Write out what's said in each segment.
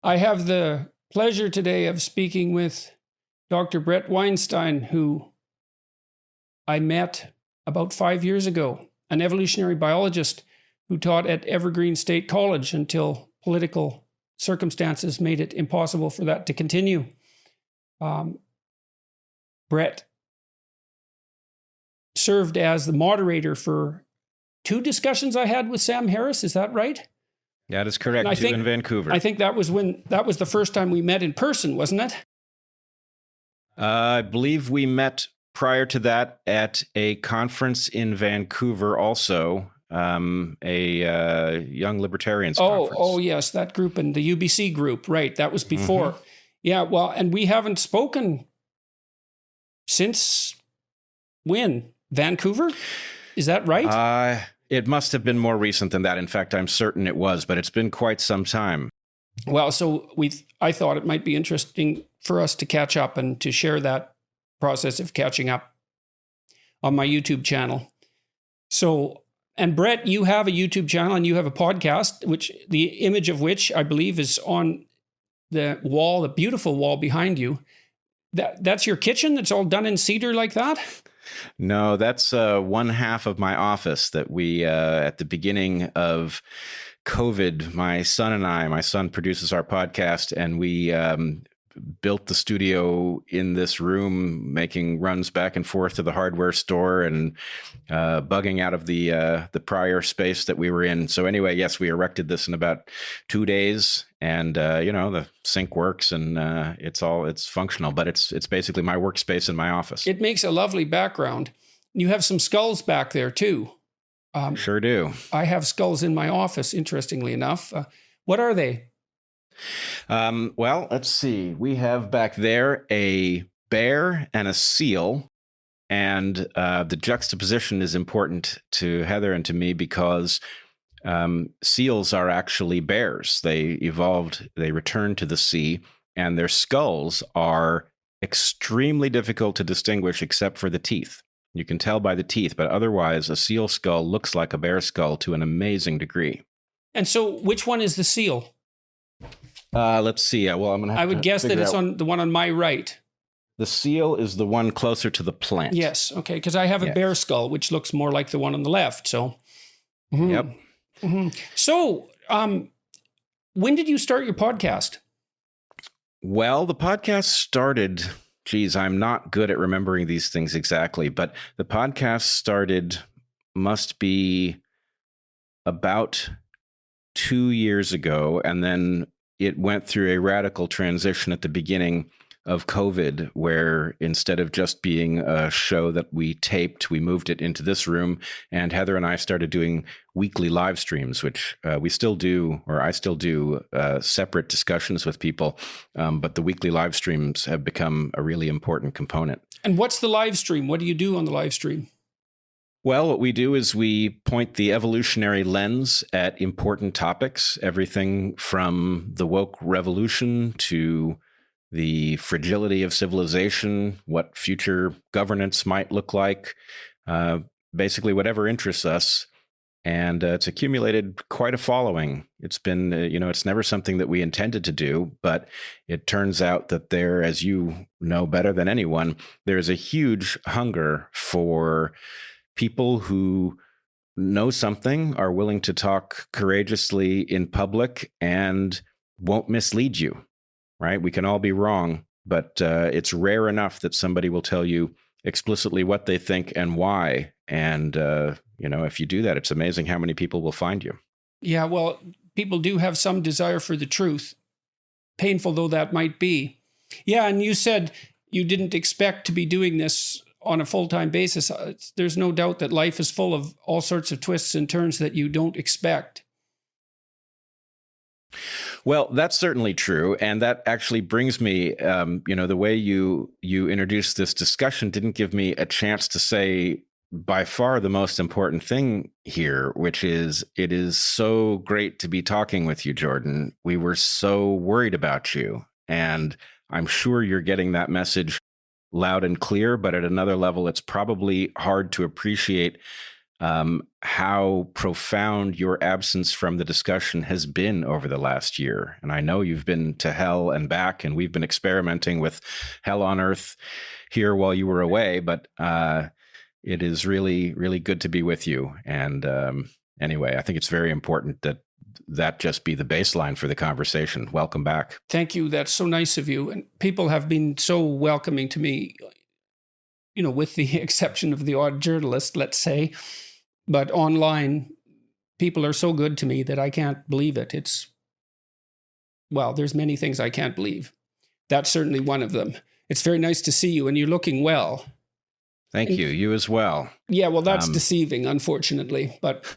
I have the pleasure today of speaking with Dr. Bret Weinstein, who I met about 5 years ago, an evolutionary biologist who taught at Evergreen State College until political circumstances made it impossible for that to continue. Bret served as the moderator for 2 discussions I had with Sam Harris. Is that right? That is correct. 2 in Vancouver. I think that was the first time we met in person, wasn't it? I believe we met prior to that at a conference in Vancouver also, a Young Libertarians conference. Oh, yes, that group and the UBC group, right. That was before. Mm-hmm. Yeah, well, and we haven't spoken since when? Vancouver? Is that right? It must have been more recent than that. In fact, I'm certain it was, but it's been quite some time. Well, so I thought it might be interesting for us to catch up and to share that process of catching up on my YouTube channel. So, and Bret, you have a YouTube channel and you have a podcast, which the image of which I believe is on the wall, the beautiful wall behind you. That's your kitchen that's all done in cedar like that? No, that's one half of my office that we, at the beginning of COVID, my son produces our podcast, and we built the studio in this room, making runs back and forth to the hardware store and bugging out of the prior space that we were in. So anyway, yes, we erected this in about 2 days, and the sink works and it's functional, but it's basically my workspace in my office. It makes a lovely background. You have some skulls back there too. Sure do. I have skulls in my office, interestingly enough. What are they? Well, let's see. We have back there a bear and a seal. And the juxtaposition is important to Heather and to me because seals are actually bears. They returned to the sea, and their skulls are extremely difficult to distinguish except for the teeth. You can tell by the teeth, but otherwise a seal skull looks like a bear skull to an amazing degree. And so which one is the seal? Let's see. Well, I'm going to have I would guess that it's on the one on my right. The seal is the one closer to the plant. Yes. Okay. Because I have a bear skull, which looks more like the one on the left. So. Mm-hmm. Yep. Mm-hmm. So, when did you start your podcast? Well, the podcast started, I'm not good at remembering these things exactly, but the podcast started must be about 2 years ago. And then it went through a radical transition at the beginning of COVID, where instead of just being a show that we taped, we moved it into this room, and Heather and I started doing weekly live streams, which we still do, or I still do, separate discussions with people. But the weekly live streams have become a really important component. And what's the live stream? What do you do on the live stream? Well, what we do is we point the evolutionary lens at important topics, everything from the woke revolution to the fragility of civilization, what future governance might look like, basically whatever interests us. And it's accumulated quite a following. It's been, it's never something that we intended to do, but it turns out that there, as you know better than anyone, there's a huge hunger for people who know something, are willing to talk courageously in public, and won't mislead you, right? We can all be wrong, but it's rare enough that somebody will tell you explicitly what they think and why. And, if you do that, it's amazing how many people will find you. Yeah, well, people do have some desire for the truth, painful though that might be. Yeah, and you said you didn't expect to be doing this on a full-time basis. There's no doubt that life is full of all sorts of twists and turns that you don't expect. Well, that's certainly true. And that actually brings me, the way you introduced this discussion didn't give me a chance to say by far the most important thing here, which is it is so great to be talking with you, Jordan. We were so worried about you. And I'm sure you're getting that message loud and clear, but at another level, it's probably hard to appreciate how profound your absence from the discussion has been over the last year. And I know you've been to hell and back, and we've been experimenting with hell on earth here while you were away, but it is really, really good to be with you. And anyway, I think it's very important that just be the baseline for the conversation. Welcome back. Thank you. That's so nice of you. And people have been so welcoming to me, with the exception of the odd journalist, let's say. But online, people are so good to me that I can't believe it. There's many things I can't believe. That's certainly one of them. It's very nice to see you, and you're looking well. Thank you. You as well. Yeah, well, that's deceiving, unfortunately. But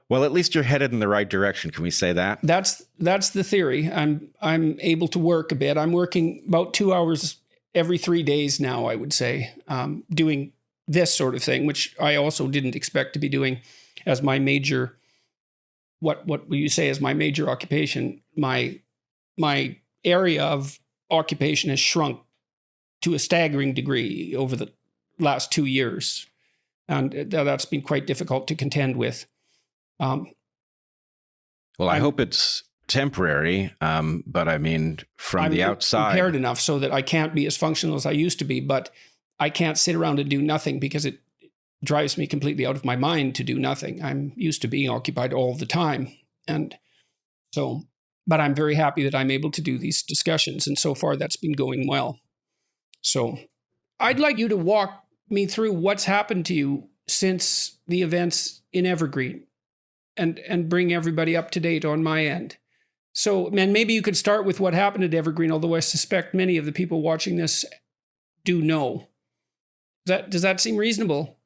well, at least you're headed in the right direction. Can we say that? That's the theory. I'm able to work a bit. I'm working about 2 hours every 3 days now, I would say, doing this sort of thing, which I also didn't expect to be doing as my major, what would you say is my major occupation. My area of occupation has shrunk to a staggering degree over the last 2 years. And that's been quite difficult to contend with. Well, I hope it's temporary, but I mean, from the outside. I'm impaired enough so that I can't be as functional as I used to be, but I can't sit around and do nothing because it drives me completely out of my mind to do nothing. I'm used to being occupied all the time. And so, but I'm very happy that I'm able to do these discussions. And so far that's been going well. So I'd like you to walk me through what's happened to you since the events in Evergreen and bring everybody up to date on my end. So, man, maybe you could start with what happened at Evergreen, although I suspect many of the people watching this do know. Does that seem reasonable?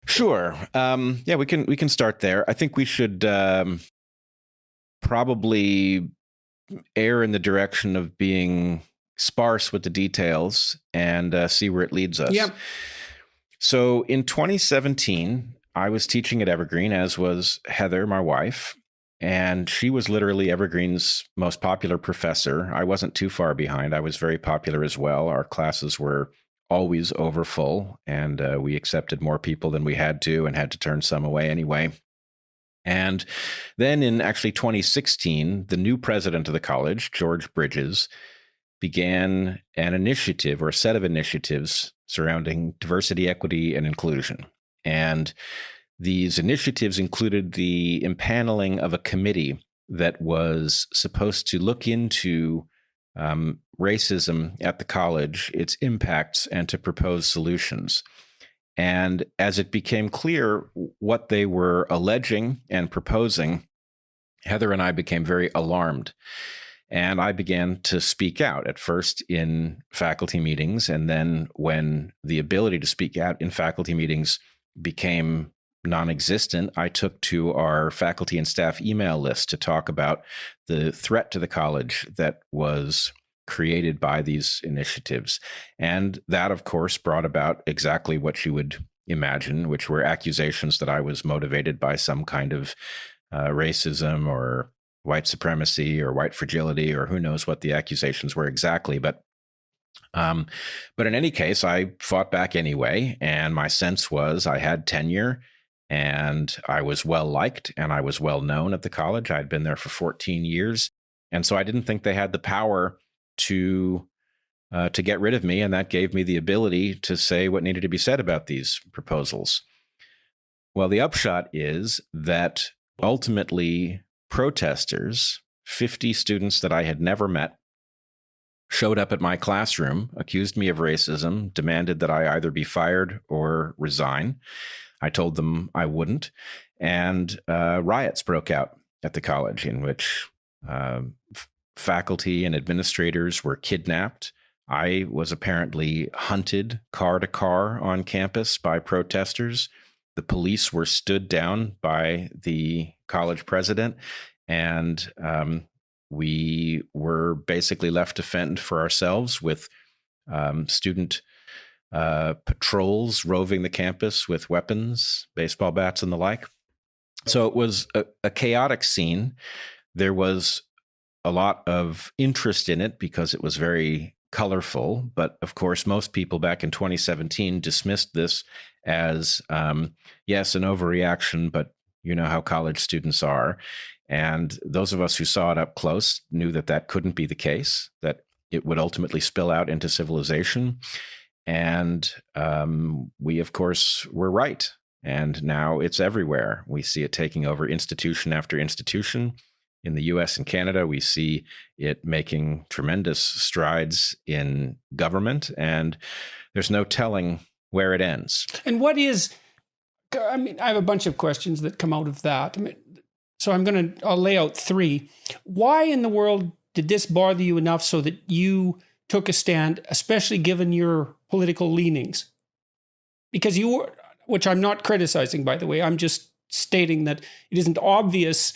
Sure. Yeah, we can start there. I think we should probably err in the direction of being sparse with the details and see where it leads us. Yeah. So in 2017, I was teaching at Evergreen, as was Heather, my wife, and she was literally Evergreen's most popular professor. I wasn't too far behind. I was very popular as well. Our classes were always overfull, and we accepted more people than we had to and had to turn some away anyway. And then in actually 2016, the new president of the college, George Bridges, began an initiative or a set of initiatives surrounding diversity, equity, and inclusion. And these initiatives included the impaneling of a committee that was supposed to look into racism at the college, its impacts, and to propose solutions. And as it became clear what they were alleging and proposing, Heather and I became very alarmed. And I began to speak out, at first in faculty meetings, and then when the ability to speak out in faculty meetings became non-existent, I took to our faculty and staff email list to talk about the threat to the college that was created by these initiatives. And that, of course, brought about exactly what you would imagine, which were accusations that I was motivated by some kind of racism or white supremacy or white fragility, or who knows what the accusations were exactly. But in any case, I fought back anyway. And my sense was I had tenure and I was well liked and I was well known at the college. I'd been there for 14 years. And so I didn't think they had the power to get rid of me. And that gave me the ability to say what needed to be said about these proposals. Well, the upshot is that ultimately protesters, 50 students that I had never met, showed up at my classroom, accused me of racism, demanded that I either be fired or resign. I told them I wouldn't. And riots broke out at the college in which faculty and administrators were kidnapped. I was apparently hunted car to car on campus by protesters. The police were stood down by the college president, and we were basically left to fend for ourselves with student patrols roving the campus with weapons, baseball bats, and the like. So it was a chaotic scene. There was a lot of interest in it because it was very colorful. But of course, most people back in 2017 dismissed this as, yes, an overreaction, but you know how college students are. And those of us who saw it up close knew that that couldn't be the case, that it would ultimately spill out into civilization. And we, of course, were right. And now it's everywhere. We see it taking over institution after institution. In the US and Canada, we see it making tremendous strides in government, and there's no telling where it ends. And what is, I mean, I have a bunch of questions that come out of that. I mean, so I'll lay out three. Why in the world did this bother you enough so that you took a stand, especially given your political leanings? Because you were, which I'm not criticizing, by the way, I'm just stating that it isn't obvious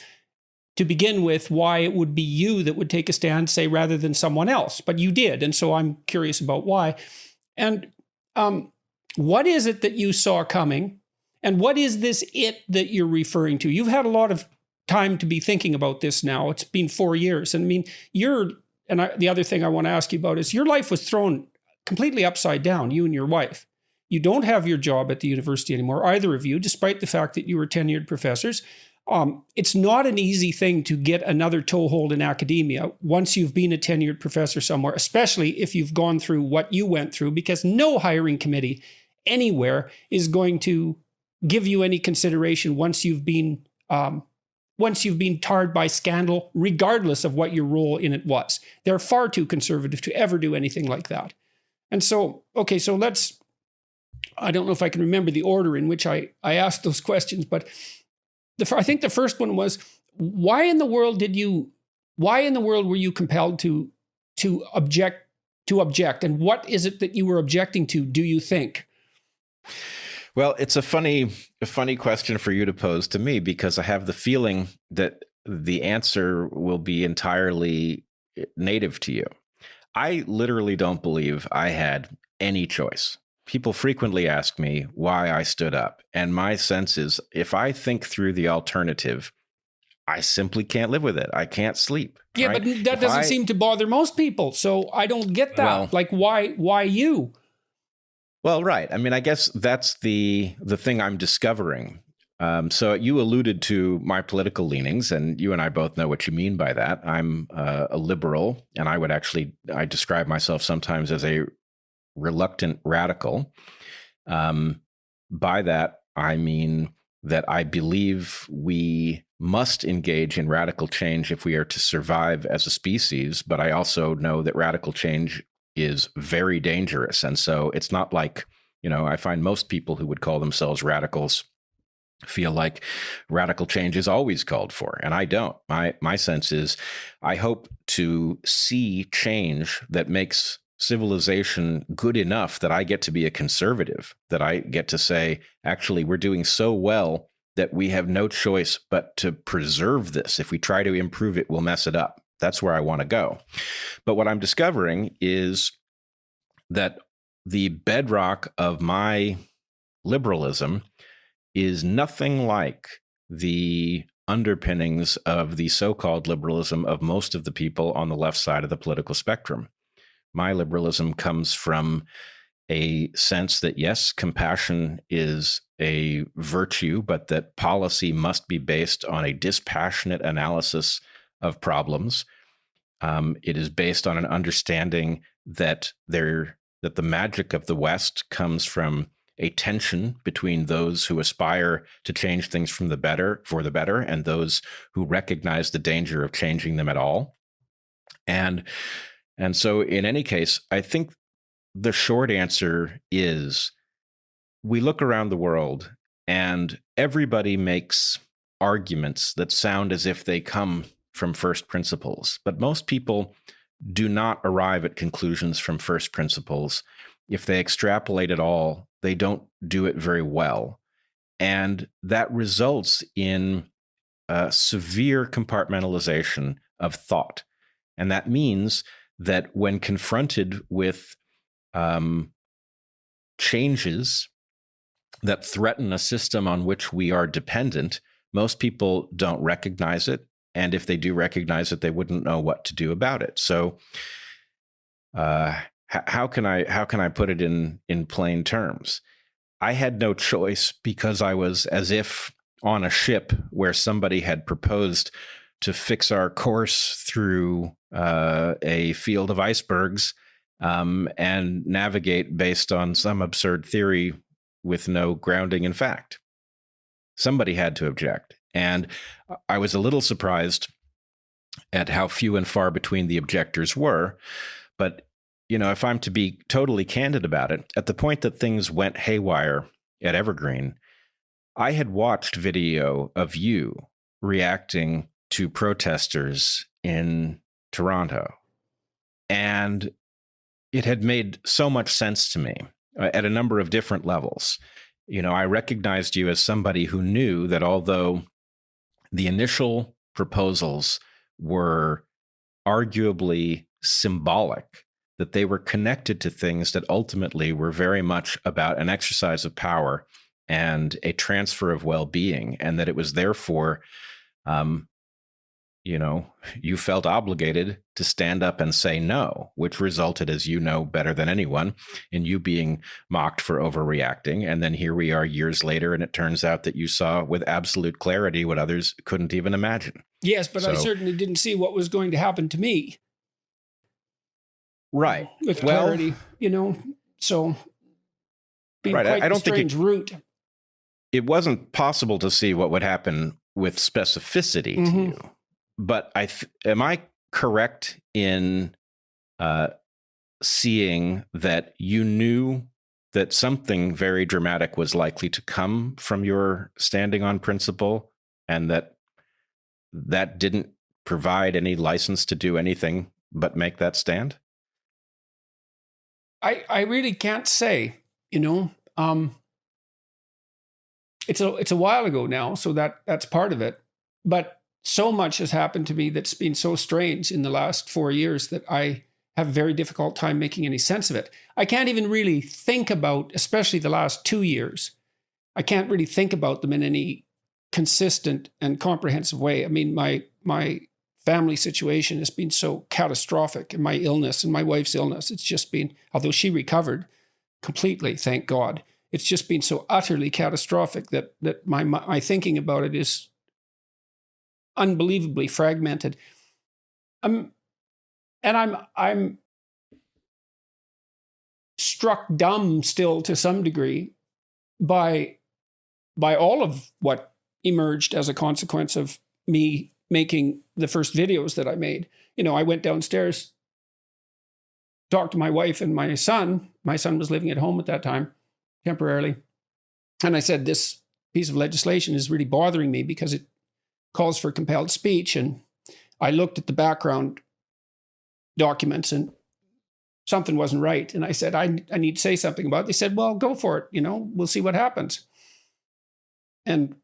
to begin with why it would be you that would take a stand, say, rather than someone else. But you did. And so I'm curious about why. And what is it that you saw coming? And what is this it that you're referring to? You've had a lot of time to be thinking about this now. It's been 4 years. And I mean, the other thing I want to ask you about is your life was thrown completely upside down, you and your wife. You don't have your job at the university anymore, either of you, despite the fact that you were tenured professors. It's not an easy thing to get another toehold in academia once you've been a tenured professor somewhere, especially if you've gone through what you went through, because no hiring committee anywhere is going to give you any consideration once you've been tarred by scandal, regardless of what your role in it was. They're far too conservative to ever do anything like that. And so, okay, so I don't know if I can remember the order in which I asked those questions, but I think the first one was, why in the world were you compelled to object? And what is it that you were objecting to, do you think? Well, it's a funny question for you to pose to me, because I have the feeling that the answer will be entirely native to you. I literally don't believe I had any choice. People frequently ask me why I stood up. And my sense is, if I think through the alternative, I simply can't live with it. I can't sleep. Yeah, right? But that doesn't seem to bother most people. So I don't get that. Well, like, why you? Well, right. I mean, I guess that's the thing I'm discovering. So you alluded to my political leanings, and you and I both know what you mean by that. I'm a liberal, and I describe myself sometimes as a reluctant radical. By that, I mean that I believe we must engage in radical change if we are to survive as a species. But I also know that radical change is very dangerous. And so it's not like, I find most people who would call themselves radicals feel like radical change is always called for. And I don't. My sense is I hope to see change that makes civilization good enough that I get to be a conservative, that I get to say, actually, we're doing so well that we have no choice but to preserve this. If we try to improve it, we'll mess it up. That's where I want to go. But what I'm discovering is that the bedrock of my liberalism is nothing like the underpinnings of the so-called liberalism of most of the people on the left side of the political spectrum. My liberalism comes from a sense that, yes, compassion is a virtue, but that policy must be based on a dispassionate analysis of problems. It is based on an understanding that the magic of the West comes from a tension between those who aspire to change things for the better, and those who recognize the danger of changing them at all. And so in any case, I think the short answer is we look around the world and everybody makes arguments that sound as if they come from first principles. But most people do not arrive at conclusions from first principles. If they extrapolate at all, they don't do it very well. And that results in severe compartmentalization of thought. And that means that when confronted with changes that threaten a system on which we are dependent, most people don't recognize it. And if they do recognize it, they wouldn't know what to do about it. So how can I put it in plain terms? I had no choice because I was as if on a ship where somebody had proposed to fix our course through a field of icebergs and navigate based on some absurd theory with no grounding in fact. Somebody had to object. And I was a little surprised at how few and far between the objectors were. But, if I'm to be totally candid about it, at the point that things went haywire at Evergreen, I had watched video of you reacting to protesters in Toronto. And it had made so much sense to me at a number of different levels. I recognized you as somebody who knew that although the initial proposals were arguably symbolic, that they were connected to things that ultimately were very much about an exercise of power and a transfer of well-being, and that it was therefore, you felt obligated to stand up and say no, which resulted, as you know better than anyone, in you being mocked for overreacting. And then here we are years later, and it turns out that you saw with absolute clarity what others couldn't even imagine. Yes, but I certainly didn't see what was going to happen to me. Right. With clarity, so being right. quite I don't a strange route. It wasn't possible to see what would happen with specificity to you. But am I correct in seeing that you knew that something very dramatic was likely to come from your standing on principle, and that didn't provide any license to do anything but make that stand? I really can't say, it's a while ago now, so that's part of it. But so much has happened to me that's been so strange in the last 4 years that I have a very difficult time making any sense of it. I can't even really think about, especially the last 2 years, I can't really think about them in any consistent and comprehensive way. I mean, my family situation has been so catastrophic, and my illness and my wife's illness, it's just been, although she recovered completely, thank God, it's just been so utterly catastrophic that my thinking about it is unbelievably fragmented. I'm struck dumb still to some degree by all of what emerged as a consequence of me making the first videos that I made. I went downstairs, talked to my wife and my son. My son was living at home at that time, temporarily. And I said, this piece of legislation is really bothering me because it calls for compelled speech. And I looked at the background documents and something wasn't right. And I said, I need to say something about it. They said, well, go for it. We'll see what happens. And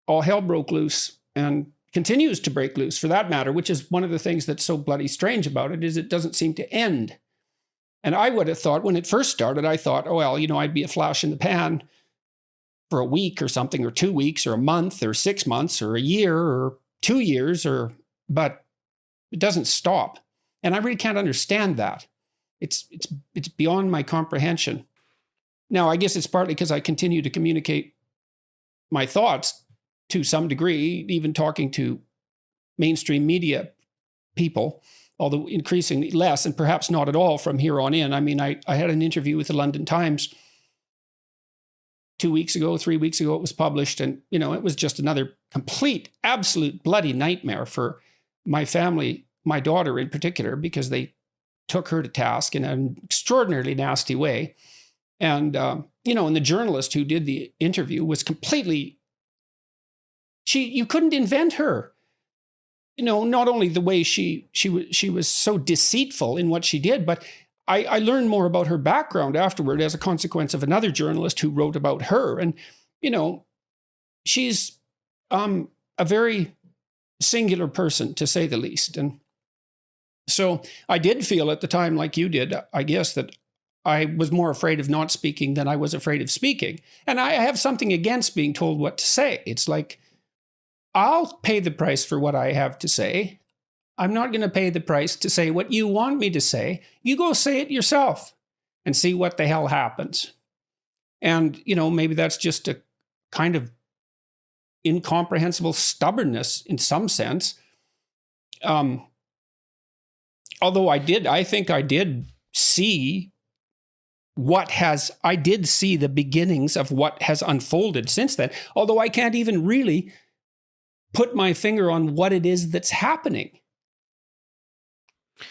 all hell broke loose, and continues to break loose for that matter, which is one of the things that's so bloody strange about it, is it doesn't seem to end. And I would have thought when it first started, I thought, oh, well, I'd be a flash in the pan for a week or something, or 2 weeks or a month or 6 months or a year or 2 years, but it doesn't stop. And I really can't understand that. It's beyond my comprehension. Now, I guess it's partly because I continue to communicate my thoughts to some degree, even talking to mainstream media people, although increasingly less, and perhaps not at all from here on in. I mean, I had an interview with the London Times 2 weeks ago, 3 weeks ago, it was published. And, it was just another complete, absolute bloody nightmare for my family, my daughter in particular, because they took her to task in an extraordinarily nasty way. And, and the journalist who did the interview was completely, you couldn't invent her. Not only the way she was so deceitful in what she did, but I learned more about her background afterward as a consequence of another journalist who wrote about her. And, she's a very singular person, to say the least. And so I did feel at the time, like you did, I guess, that I was more afraid of not speaking than I was afraid of speaking. And I have something against being told what to say. It's like, I'll pay the price for what I have to say. I'm not going to pay the price to say what you want me to say. You go say it yourself and see what the hell happens. And, maybe that's just a kind of incomprehensible stubbornness in some sense. Although I think I did see the beginnings of what has unfolded since then, although I can't even really put my finger on what it is that's happening.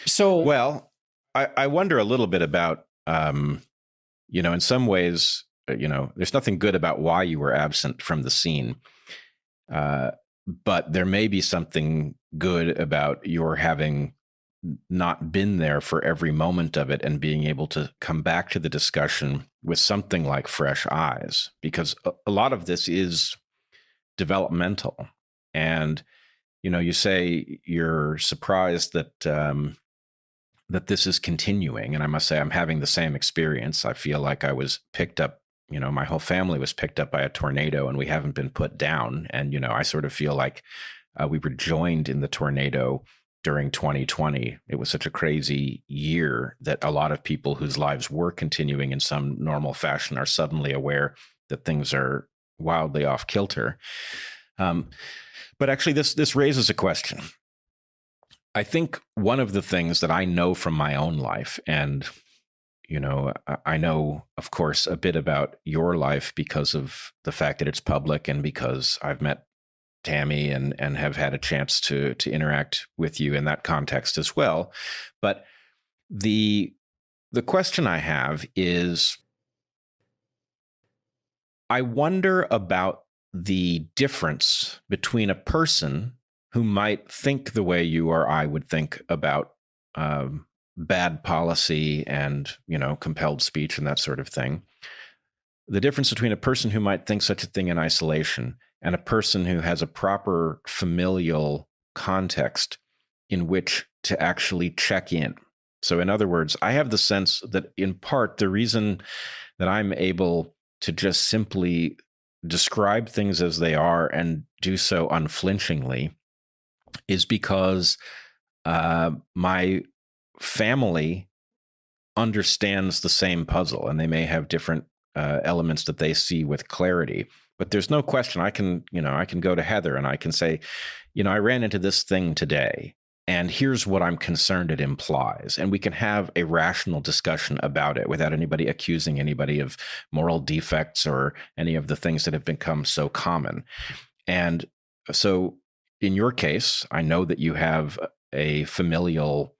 So, well, I wonder a little bit about, in some ways, there's nothing good about why you were absent from the scene. But there may be something good about your having not been there for every moment of it and being able to come back to the discussion with something like fresh eyes, because a lot of this is developmental. And, you say you're surprised that that this is continuing. And I must say, I'm having the same experience. I feel like I was picked up, my whole family was picked up by a tornado and we haven't been put down. And, I sort of feel like we were joined in the tornado during 2020. It was such a crazy year that a lot of people whose lives were continuing in some normal fashion are suddenly aware that things are wildly off kilter. But actually, this raises a question. I think one of the things that I know from my own life, and, I know, of course, a bit about your life because of the fact that it's public and because I've met Tammy and have had a chance to interact with you in that context as well. But the question I have is, I wonder about the difference between a person who might think the way you or I would think about bad policy and, compelled speech and that sort of thing. The difference between a person who might think such a thing in isolation and a person who has a proper familial context in which to actually check in. So in other words, I have the sense that in part, the reason that I'm able to just simply describe things as they are and do so unflinchingly is because my family understands the same puzzle, and they may have different elements that they see with clarity. But there's no question I can go to Heather and I can say, I ran into this thing today, and here's what I'm concerned it implies. And we can have a rational discussion about it without anybody accusing anybody of moral defects or any of the things that have become so common. And so in your case, I know that you have a familial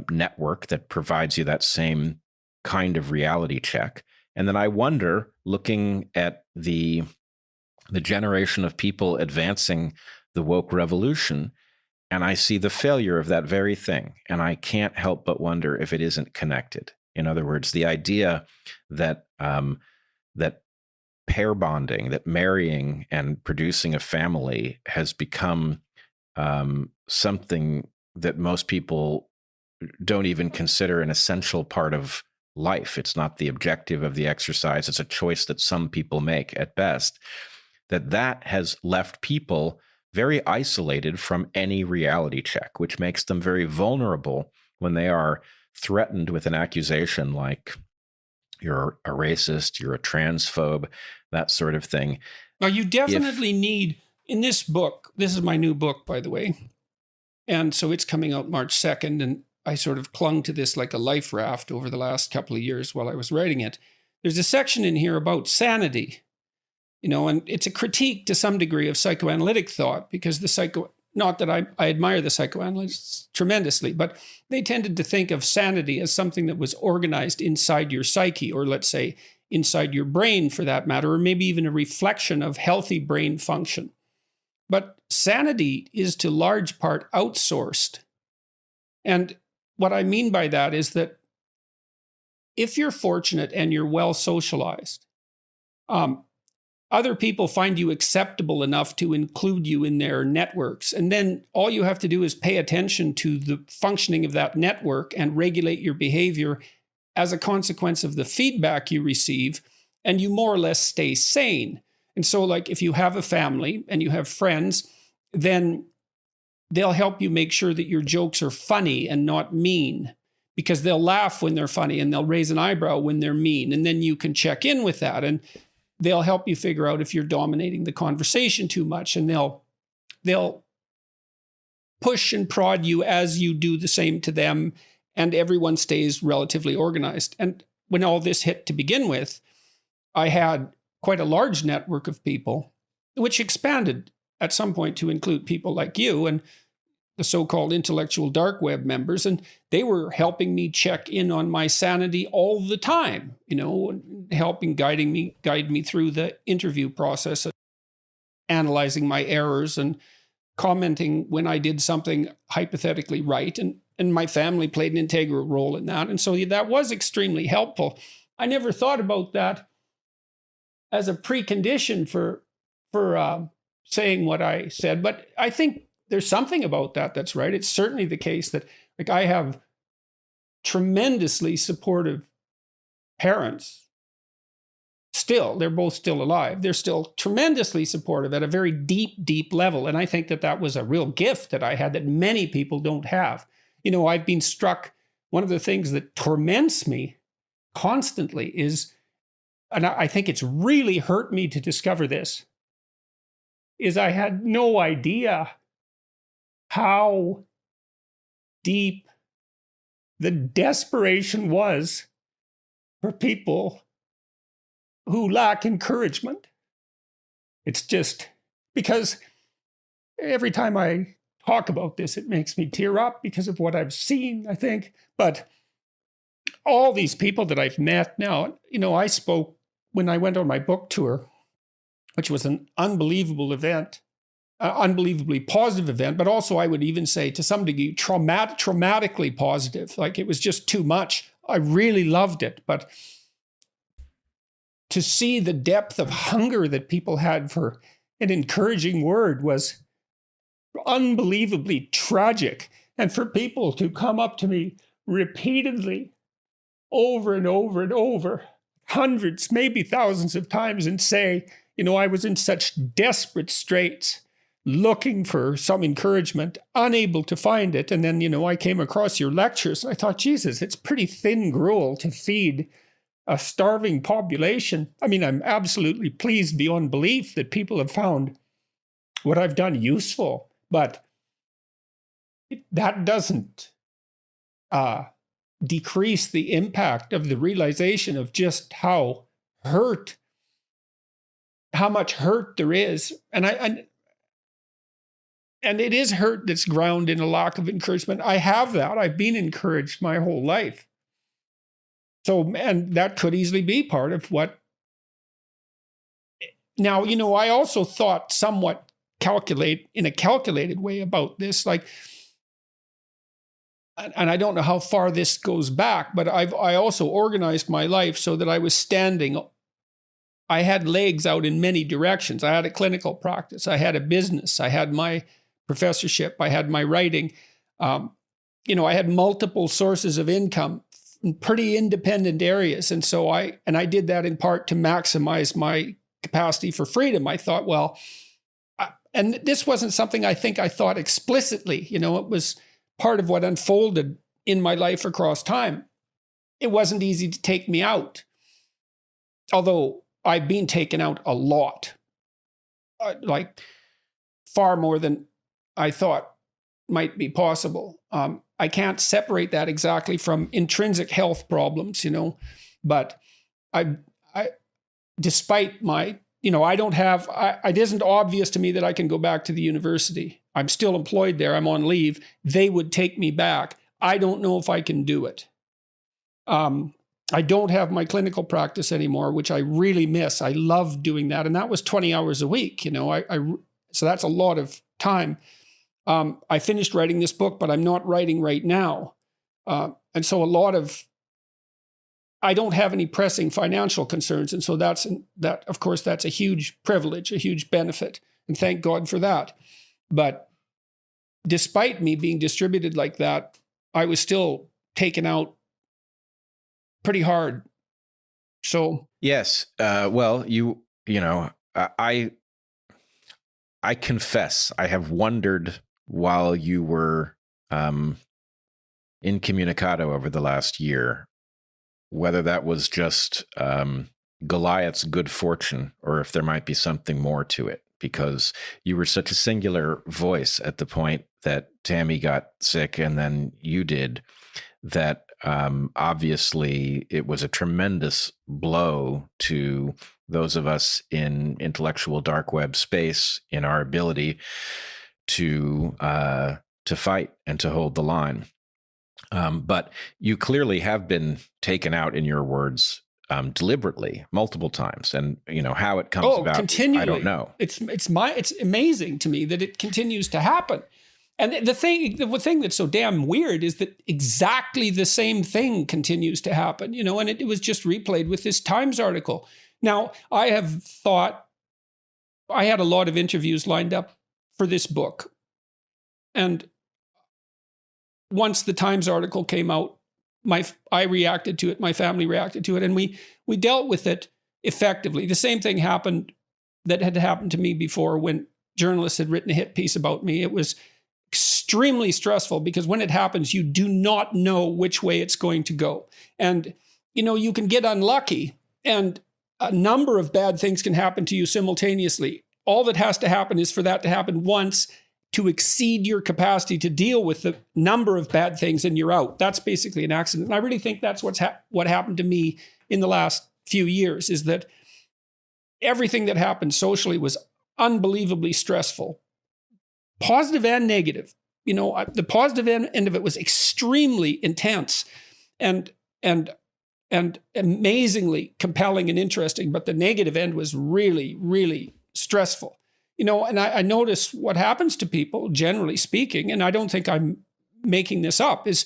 network that provides you that same kind of reality check. And then I wonder, looking at the generation of people advancing the woke revolution, and I see the failure of that very thing. And I can't help but wonder if it isn't connected. In other words, the idea that that pair bonding, that marrying and producing a family has become something that most people don't even consider an essential part of life. It's not the objective of the exercise. It's a choice that some people make at best. That has left people very isolated from any reality check, which makes them very vulnerable when they are threatened with an accusation like you're a racist, you're a transphobe, that sort of thing. Now, you definitely need, in this book, this is my new book, by the way, and so it's coming out March 2nd, and I sort of clung to this like a life raft over the last couple of years while I was writing it. There's a section in here about sanity, and it's a critique to some degree of psychoanalytic thought, because not that I admire the psychoanalysts tremendously, but they tended to think of sanity as something that was organized inside your psyche, or let's say inside your brain for that matter, or maybe even a reflection of healthy brain function. But sanity is to large part outsourced. And what I mean by that is that if you're fortunate and you're well socialized, other people find you acceptable enough to include you in their networks. And then all you have to do is pay attention to the functioning of that network and regulate your behavior as a consequence of the feedback you receive, and you more or less stay sane. And so, like, if you have a family and you have friends, then they'll help you make sure that your jokes are funny and not mean, because they'll laugh when they're funny and they'll raise an eyebrow when they're mean. And then you can check in with that, and they'll help you figure out if you're dominating the conversation too much, and they'll push and prod you as you do the same to them, and everyone stays relatively organized. And when all this hit to begin with, I had quite a large network of people, which expanded at some point to include people like you and the so-called intellectual dark web members. And they were helping me check in on my sanity all the time, helping guide me through the interview process, analyzing my errors and commenting when I did something hypothetically right. And my family played an integral role in that. And so that was extremely helpful. I never thought about that as a precondition for saying what I said, but I think there's something about that that's right. It's certainly the case that, like, I have tremendously supportive parents. Still, they're both still alive. They're still tremendously supportive at a very deep, deep level. And I think that was a real gift that I had that many people don't have. I've been struck, one of the things that torments me constantly is, and I think it's really hurt me to discover this, is I had no idea how deep the desperation was for people who lack encouragement. It's just because every time I talk about this, it makes me tear up because of what I've seen, I think. But all these people that I've met now, I spoke when I went on my book tour, which was an unbelievable event, unbelievably positive event, but also I would even say to some degree traumatically positive. Like, it was just too much. I really loved it, but to see the depth of hunger that people had for an encouraging word was unbelievably tragic. And for people to come up to me repeatedly, over and over and over, hundreds, maybe thousands of times, and say, I was in such desperate straits, looking for some encouragement, unable to find it. And then, I came across your lectures. I thought, Jesus, it's pretty thin gruel to feed a starving population. I mean, I'm absolutely pleased beyond belief that people have found what I've done useful, but that doesn't decrease the impact of the realization of just how much hurt there is. And and it is hurt that's grounded in a lack of encouragement. I have that. I've been encouraged my whole life. So, and that could easily be part of what. Now, I also thought somewhat in a calculated way about this, like, and I don't know how far this goes back, but I also organized my life so that I was standing. I had legs out in many directions. I had a clinical practice. I had a business. I had my professorship. I had my writing. I had multiple sources of income in pretty independent areas. And so I did that in part to maximize my capacity for freedom. I thought, well, and this wasn't something I think I thought explicitly, it was part of what unfolded in my life across time. It wasn't easy to take me out, although I've been taken out a lot, like far more than I thought might be possible. I can't separate that exactly from intrinsic health problems, but I despite my, it isn't obvious to me that I can go back to the university. I'm still employed there. I'm on leave. They would take me back. I don't know if I can do it. I don't have my clinical practice anymore, which I really miss. I love doing that. And that was 20 hours a week, so that's a lot of time. I finished writing this book, but I'm not writing right now. And so I don't have any pressing financial concerns. And so of course, that's a huge privilege, a huge benefit. And thank God for that. But despite me being distributed like that, I was still taken out pretty hard. So yes, well, I confess I have wondered while you were incommunicado over the last year, whether that was just Goliath's good fortune or if there might be something more to it, because you were such a singular voice at the point that Tammy got sick and then you did, that obviously it was a tremendous blow to those of us in intellectual dark web space in our ability to fight and to hold the line. But you clearly have been taken out, in your words, deliberately multiple times, and how it comes about. Continually. I don't know. It's amazing to me that it continues to happen. And the thing that's so damn weird is that exactly the same thing continues to happen. And it was just replayed with this Times article. Now, I have thought I had a lot of interviews lined up for this book, and once the Times article came out, I reacted to it, my family reacted to it, and we dealt with it effectively. The same thing happened that had happened to me before when journalists had written a hit piece about me. It was extremely stressful because when it happens, you do not know which way it's going to go. And, you can get unlucky and a number of bad things can happen to you simultaneously. All that has to happen is for that to happen once to exceed your capacity to deal with the number of bad things, and you're out. That's basically an accident. And I really think that's what happened to me in the last few years, is that everything that happened socially was unbelievably stressful, positive and negative. The positive end of it was extremely intense and amazingly compelling and interesting, but the negative end was really, really stressful. And I notice what happens to people, generally speaking, and I don't think I'm making this up, is,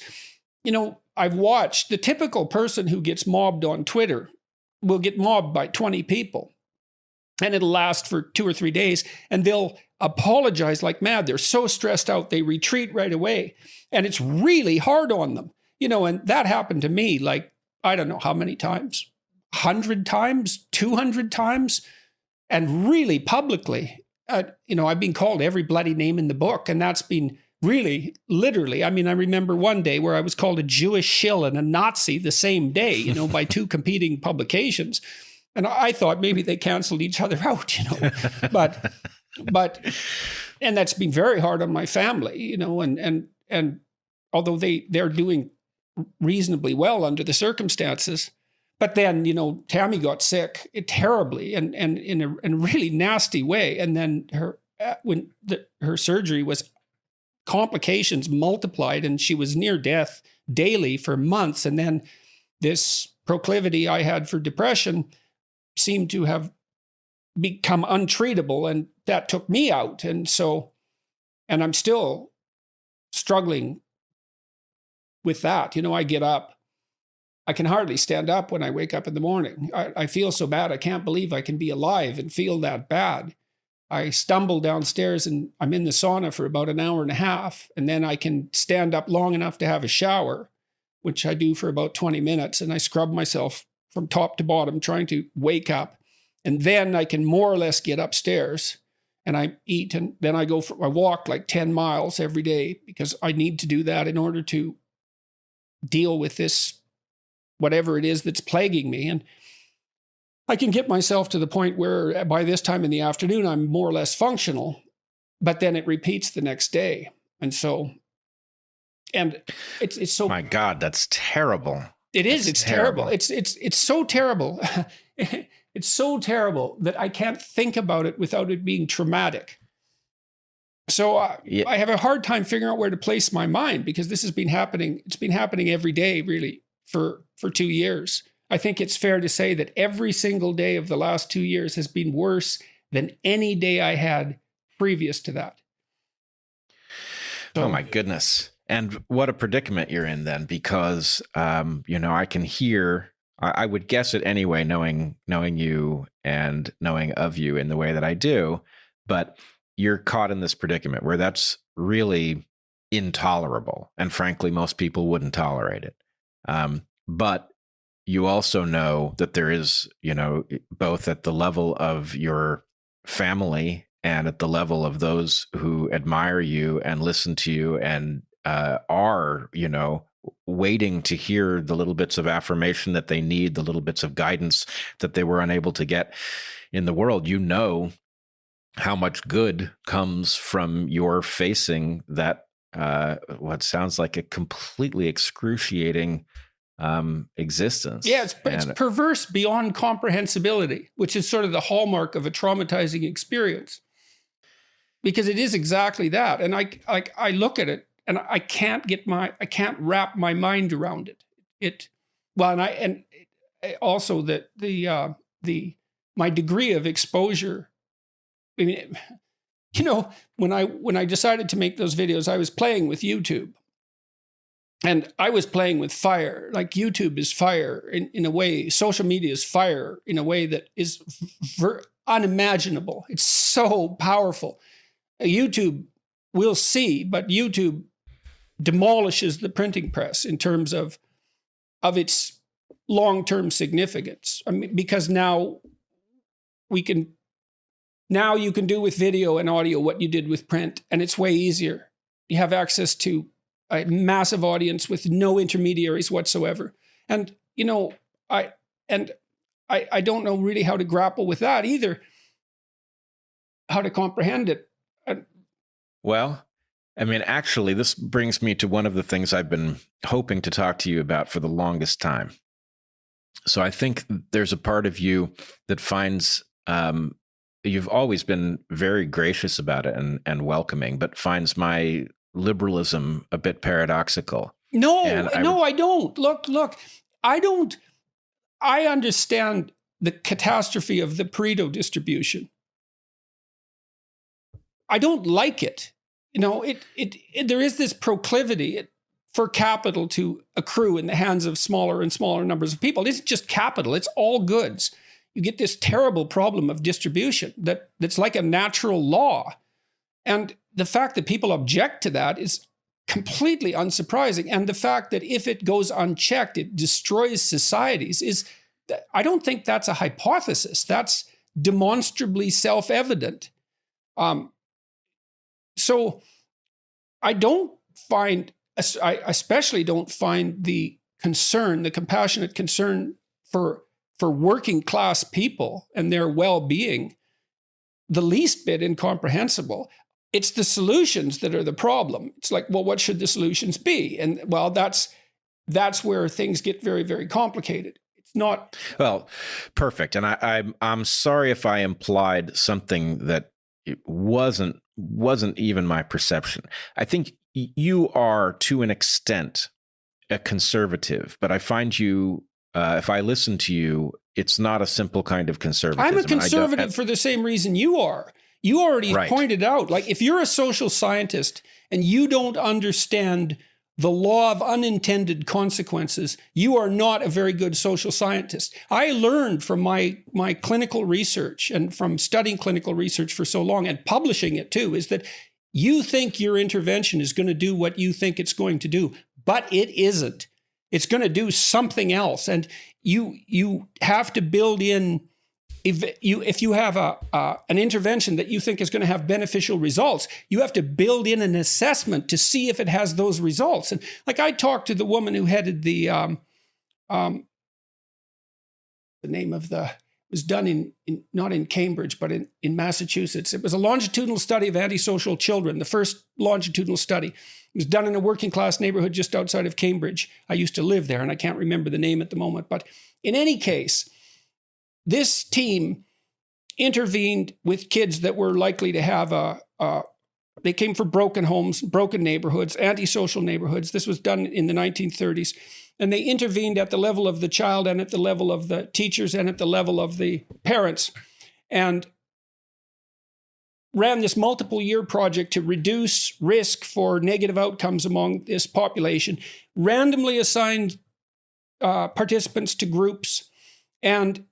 I've watched the typical person who gets mobbed on Twitter will get mobbed by 20 people, and it'll last for 2 or 3 days, and they'll apologize like mad. They're so stressed out, they retreat right away, and it's really hard on them, and that happened to me, like, I don't know how many times, 100 times, 200 times, and really publicly. I've been called every bloody name in the book, and that's been really, literally. I mean, I remember one day where I was called a Jewish shill and a Nazi the same day, by 2 competing publications. And I thought maybe they canceled each other out, but, and that's been very hard on my family, and although they're doing reasonably well under the circumstances. But then, Tammy got sick terribly and in a really nasty way. And then her surgery was complications multiplied, and she was near death daily for months. And then this proclivity I had for depression seemed to have become untreatable, and that took me out. And I'm still struggling with that. I get up. I can hardly stand up when I wake up in the morning. I feel so bad. I can't believe I can be alive and feel that bad. I stumble downstairs and I'm in the sauna for about an hour and a half. And then I can stand up long enough to have a shower, which I do for about 20 minutes. And I scrub myself from top to bottom, trying to wake up. And then I can more or less get upstairs and I eat. And then I walk like 10 miles every day because I need to do that in order to deal with this, whatever it is that's plaguing me. And I can get myself to the point where by this time in the afternoon, I'm more or less functional, but then it repeats the next day. And it's so, my God, that's terrible. It is. It's terrible. It's so terrible. It's so terrible that I can't think about it without it being traumatic. So I have a hard time figuring out where to place my mind, because this has been happening. It's been happening every day, really, for 2 years. I think it's fair to say that every single day of the last 2 years has been worse than any day I had previous to that. Oh my goodness. And what a predicament you're in then, because, I can hear, I would guess it anyway, knowing you and knowing of you in the way that I do, but you're caught in this predicament where that's really intolerable. And frankly, most people wouldn't tolerate it. But you also know that there is, both at the level of your family and at the level of those who admire you and listen to you and are, waiting to hear the little bits of affirmation that they need, the little bits of guidance that they were unable to get in the world, how much good comes from your facing that what sounds like a completely excruciating existence. Yeah, it's perverse beyond comprehensibility, which is sort of the hallmark of a traumatizing experience, because it is exactly that. And I look at it and I can't wrap my mind around it. Also my degree of exposure. I mean, when I decided to make those videos, I was playing with YouTube. And I was playing with fire. Like, YouTube is fire in a way. Social media is fire in a way that is unimaginable. It's so powerful. YouTube, we'll see, but YouTube demolishes the printing press in terms of its long-term significance. I mean, because now you can do with video and audio what you did with print, and it's way easier. You have access to a massive audience with no intermediaries whatsoever. And, I don't know really how to grapple with that either, how to comprehend it. Well, I mean, actually, this brings me to one of the things I've been hoping to talk to you about for the longest time. So I think there's a part of you that finds, you've always been very gracious about it and welcoming, but finds my liberalism a bit paradoxical. No, I don't. Look, I understand the catastrophe of the Pareto distribution. I don't like it. There is this proclivity for capital to accrue in the hands of smaller and smaller numbers of people. It isn't just capital, it's all goods. You get this terrible problem of distribution that's like a natural law. And the fact that people object to that is completely unsurprising. And the fact that if it goes unchecked, it destroys societies I don't think that's a hypothesis. That's demonstrably self-evident. So I especially don't find the compassionate concern for working class people and their well-being the least bit incomprehensible. It's the solutions that are the problem. It's like, well, what should the solutions be? And well, that's where things get very, very complicated. It's not. Well, perfect. And I'm sorry if I implied something that it wasn't even my perception. I think you are, to an extent, a conservative, but I find you, if I listen to you, it's not a simple kind of conservatism. I'm a conservative for the same reason you are. You already pointed out, like, if you're a social scientist and you don't understand the law of unintended consequences, you are not a very good social scientist. I learned from my clinical research and from studying clinical research for so long and publishing it too, is that you think your intervention is going to do what you think it's going to do, but it isn't. It's going to do something else. And you have to build in, if you have an intervention that you think is going to have beneficial results, you have to build in an assessment to see if it has those results. And like, I talked to the woman who headed the name of it was done not in Cambridge, but in Massachusetts. It was a longitudinal study of antisocial children, the first longitudinal study. It was done in a working class neighborhood just outside of Cambridge. I used to live there and I can't remember the name at the moment. But in any case, this team intervened with kids that were likely to have they came from broken homes, broken neighborhoods, antisocial neighborhoods. This was done in the 1930s. And they intervened at the level of the child and at the level of the teachers and at the level of the parents, and ran this multiple year project to reduce risk for negative outcomes among this population, randomly assigned participants to groups. And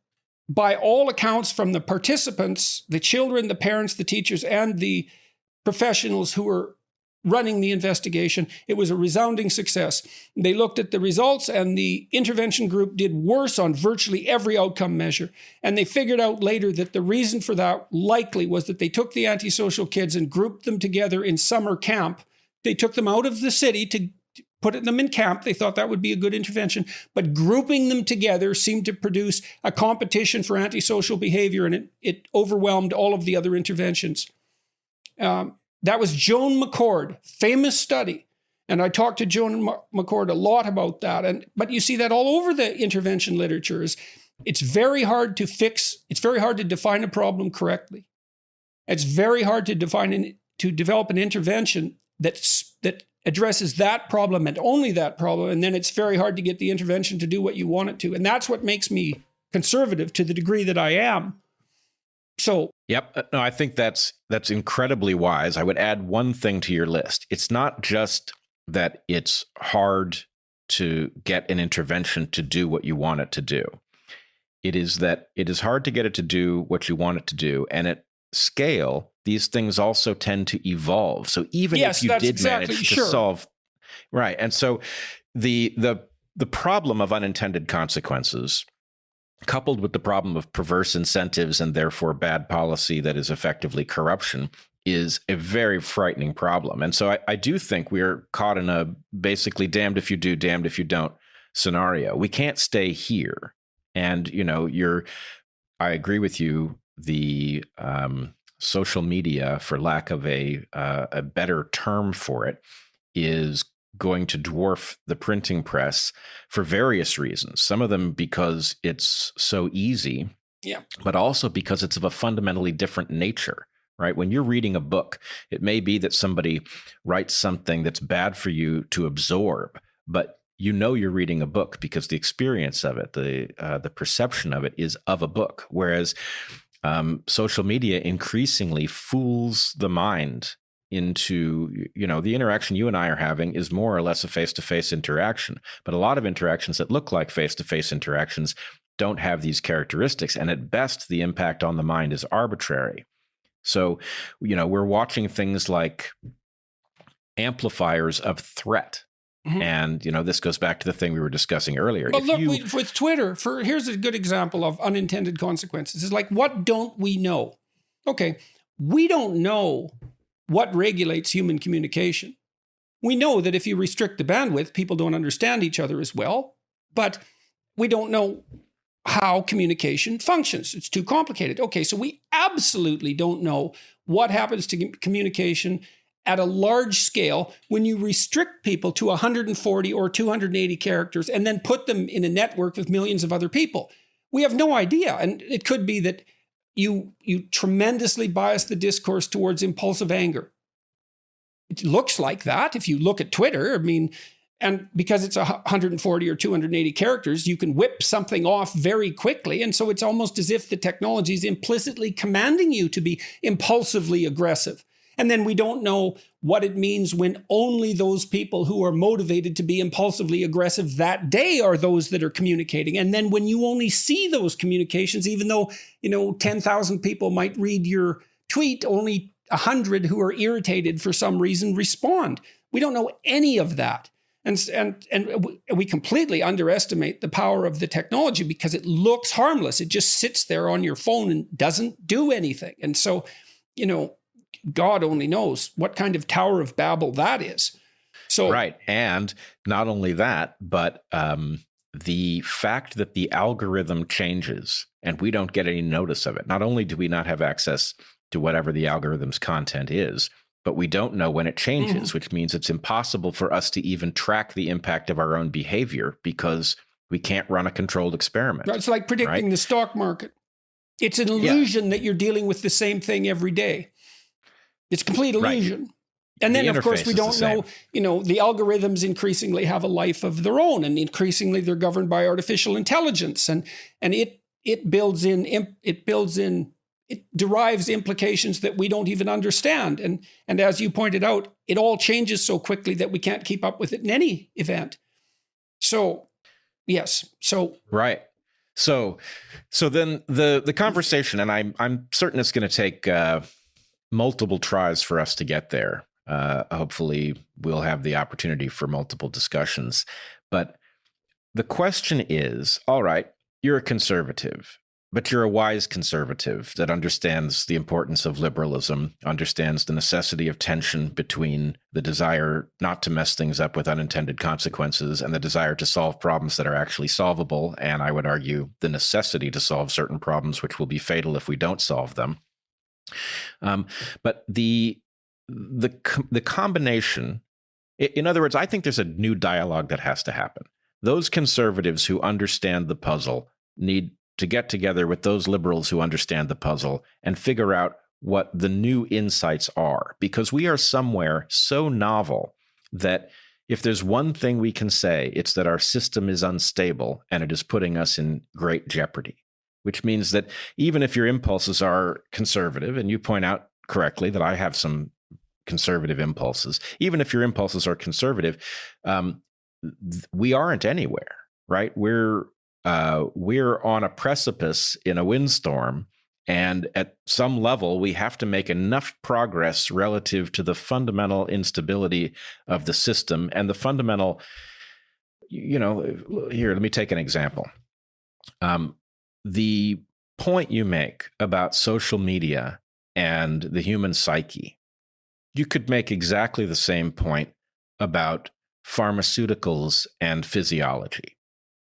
by all accounts from the participants, the children, the parents, the teachers, and the professionals who were running the investigation. It was a resounding success. They looked at the results, and the intervention group did worse on virtually every outcome measure. And they figured out later that the reason for that likely was that they took the antisocial kids and grouped them together in summer camp. They took them out of the city to put them in camp. They thought that would be a good intervention. But grouping them together seemed to produce a competition for antisocial behavior, and it overwhelmed all of the other interventions. That was Joan McCord, famous study. And I talked to Joan McCord a lot about that. But you see that all over the intervention literature. It's very hard to fix. It's very hard to define a problem correctly. It's very hard to develop an intervention that addresses that problem and only that problem. And then it's very hard to get the intervention to do what you want it to. And that's what makes me conservative to the degree that I am. So, yep. No, I think that's incredibly wise. I would add one thing to your list. It's not just that it's hard to get an intervention to do what you want it to do. It is that it is hard to get it to do what you want it to do. And at scale, these things also tend to evolve. So even if you did manage to solve, right. And so the problem of unintended consequences, coupled with the problem of perverse incentives and therefore bad policy that is effectively corruption, is a very frightening problem. And so I do think we're caught in a basically damned if you do, damned if you don't scenario. We can't stay here. And, I agree with you. The social media, for lack of a better term for it, is going to dwarf the printing press for various reasons. Some of them because it's so easy, but also because it's of a fundamentally different nature, right? When you're reading a book, it may be that somebody writes something that's bad for you to absorb, but you're reading a book because the experience of it, the perception of it is of a book. Whereas social media increasingly fools the mind into, the interaction you and I are having is more or less a face-to-face interaction. But a lot of interactions that look like face-to-face interactions don't have these characteristics. And at best, the impact on the mind is arbitrary. So, we're watching things like amplifiers of threat. Mm-hmm. And, this goes back to the thing we were discussing earlier. But with Twitter, here's a good example of unintended consequences. It's like, what don't we know? Okay, we don't know what regulates human communication. We know that if you restrict the bandwidth, people don't understand each other as well, but we don't know how communication functions. It's too complicated. Okay, so we absolutely don't know what happens to communication at a large scale when you restrict people to 140 or 280 characters and then put them in a network with millions of other people. We have no idea. And it could be that you tremendously bias the discourse towards impulsive anger. It looks like that if you look at Twitter. And because it's 140 or 280 characters, you can whip something off very quickly. And so it's almost as if the technology is implicitly commanding you to be impulsively aggressive. And then we don't know what it means when only those people who are motivated to be impulsively aggressive that day are those that are communicating. And then when you only see those communications, even though, 10,000 people might read your tweet, only 100 who are irritated for some reason respond. We don't know any of that. And we completely underestimate the power of the technology because it looks harmless. It just sits there on your phone and doesn't do anything. And so, God only knows what kind of Tower of Babel that is. So, right. And not only that, but the fact that the algorithm changes and we don't get any notice of it. Not only do we not have access to whatever the algorithm's content is, but we don't know when it changes, which means it's impossible for us to even track the impact of our own behavior because we can't run a controlled experiment. It's like predicting the stock market. It's an illusion that you're dealing with the same thing every day. It's complete illusion. Right. And then, of course, we don't know, the algorithms increasingly have a life of their own, and increasingly they're governed by artificial intelligence. And it derives implications that we don't even understand. And as you pointed out, it all changes so quickly that we can't keep up with it in any event. So, yes. So, right. So then the conversation, and I'm certain it's going to take multiple tries for us to get there. hopefully we'll have the opportunity for multiple discussions. But the question is, all right, you're a conservative, but you're a wise conservative that understands the importance of liberalism, understands the necessity of tension between the desire not to mess things up with unintended consequences and the desire to solve problems that are actually solvable. And I would argue the necessity to solve certain problems, which will be fatal if we don't solve them. But the combination, in other words, I think there's a new dialogue that has to happen. Those conservatives who understand the puzzle need to get together with those liberals who understand the puzzle and figure out what the new insights are, because we are somewhere so novel that if there's one thing we can say, it's that our system is unstable and it is putting us in great jeopardy, which means that even if your impulses are conservative, and you point out correctly that I have some conservative impulses, even if your impulses are conservative, we aren't anywhere, right? We're on a precipice in a windstorm, and at some level, we have to make enough progress relative to the fundamental instability of the system and the fundamental, here, let me take an example. The point you make about social media and the human psyche, you could make exactly the same point about pharmaceuticals and physiology,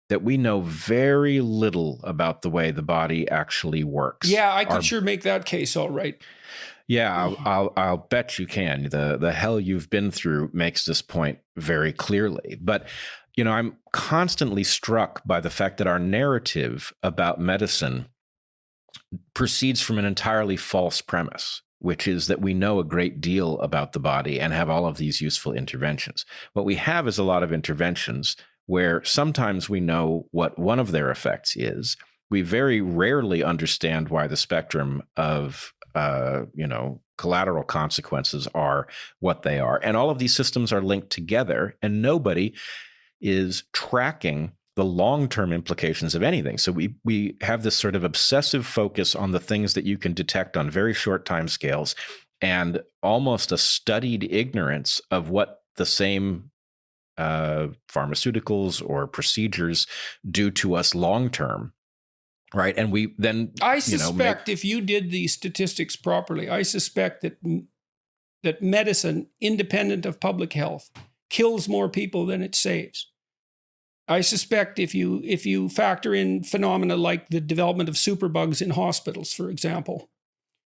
that we know very little about the way the body actually works. Yeah, I could sure make that case all right. Yeah, I'll bet you can. The hell you've been through makes this point very clearly. But, I'm constantly struck by the fact that our narrative about medicine proceeds from an entirely false premise, which is that we know a great deal about the body and have all of these useful interventions. What we have is a lot of interventions where sometimes we know what one of their effects is. We very rarely understand why the spectrum of, collateral consequences are what they are. And all of these systems are linked together, and nobody is tracking the long-term implications of anything. So we have this sort of obsessive focus on the things that you can detect on very short time scales, and almost a studied ignorance of what the same pharmaceuticals or procedures do to us long-term. Right. And we then, I suspect if you did these statistics properly, I suspect that medicine, independent of public health, kills more people than it saves. I suspect if you factor in phenomena like the development of superbugs in hospitals, for example,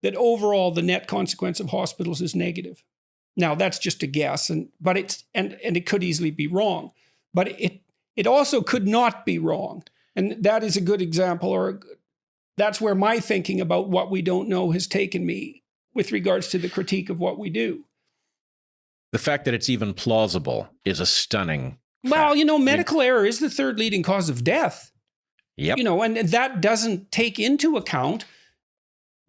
that overall the net consequence of hospitals is negative. Now that's just a guess, but it could easily be wrong, but it also could not be wrong. And that is a good example, or that's where my thinking about what we don't know has taken me with regards to the critique of what we do. The fact that it's even plausible is a stunning Well, fact. Medical error is the third leading cause of death. Yep. And that doesn't take into account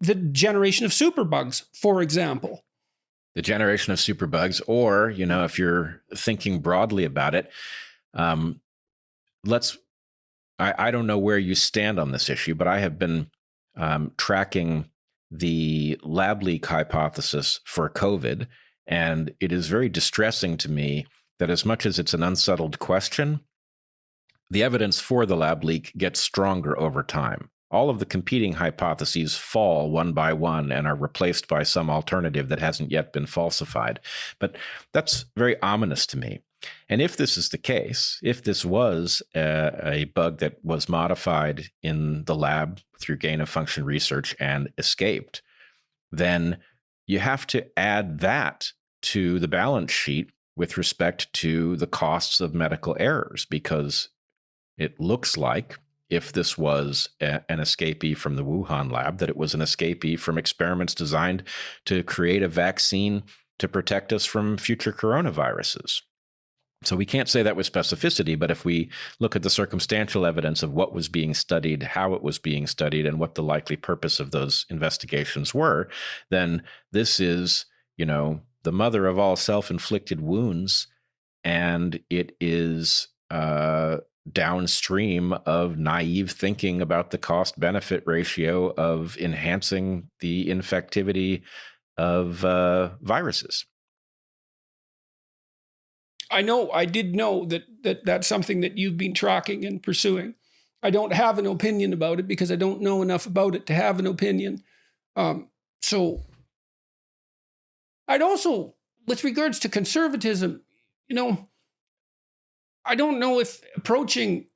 the generation of superbugs, for example. The generation of superbugs, or, if you're thinking broadly about it, I don't know where you stand on this issue, but I have been tracking the lab leak hypothesis for COVID, and it is very distressing to me that as much as it's an unsettled question, the evidence for the lab leak gets stronger over time. All of the competing hypotheses fall one by one and are replaced by some alternative that hasn't yet been falsified. But that's very ominous to me. And if this is the case, if this was a bug that was modified in the lab through gain-of-function research and escaped, then you have to add that to the balance sheet with respect to the costs of medical errors, because it looks like, if this was an escapee from the Wuhan lab, that it was an escapee from experiments designed to create a vaccine to protect us from future coronaviruses. So we can't say that with specificity, but if we look at the circumstantial evidence of what was being studied, how it was being studied, and what the likely purpose of those investigations were, then this is, the mother of all self-inflicted wounds, and it is downstream of naive thinking about the cost-benefit ratio of enhancing the infectivity of viruses. I did know that that's something that you've been tracking and pursuing. I don't have an opinion about it because I don't know enough about it to have an opinion. So I'd also, with regards to conservatism, I don't know if approaching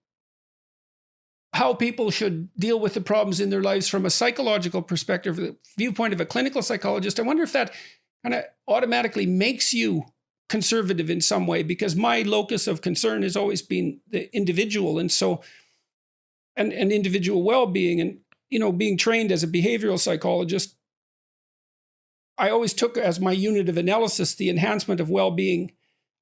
how people should deal with the problems in their lives from a psychological perspective, the viewpoint of a clinical psychologist, I wonder if that kind of automatically makes you conservative in some way, because my locus of concern has always been the individual. And so, and individual well-being, and, being trained as a behavioral psychologist, I always took as my unit of analysis the enhancement of well-being,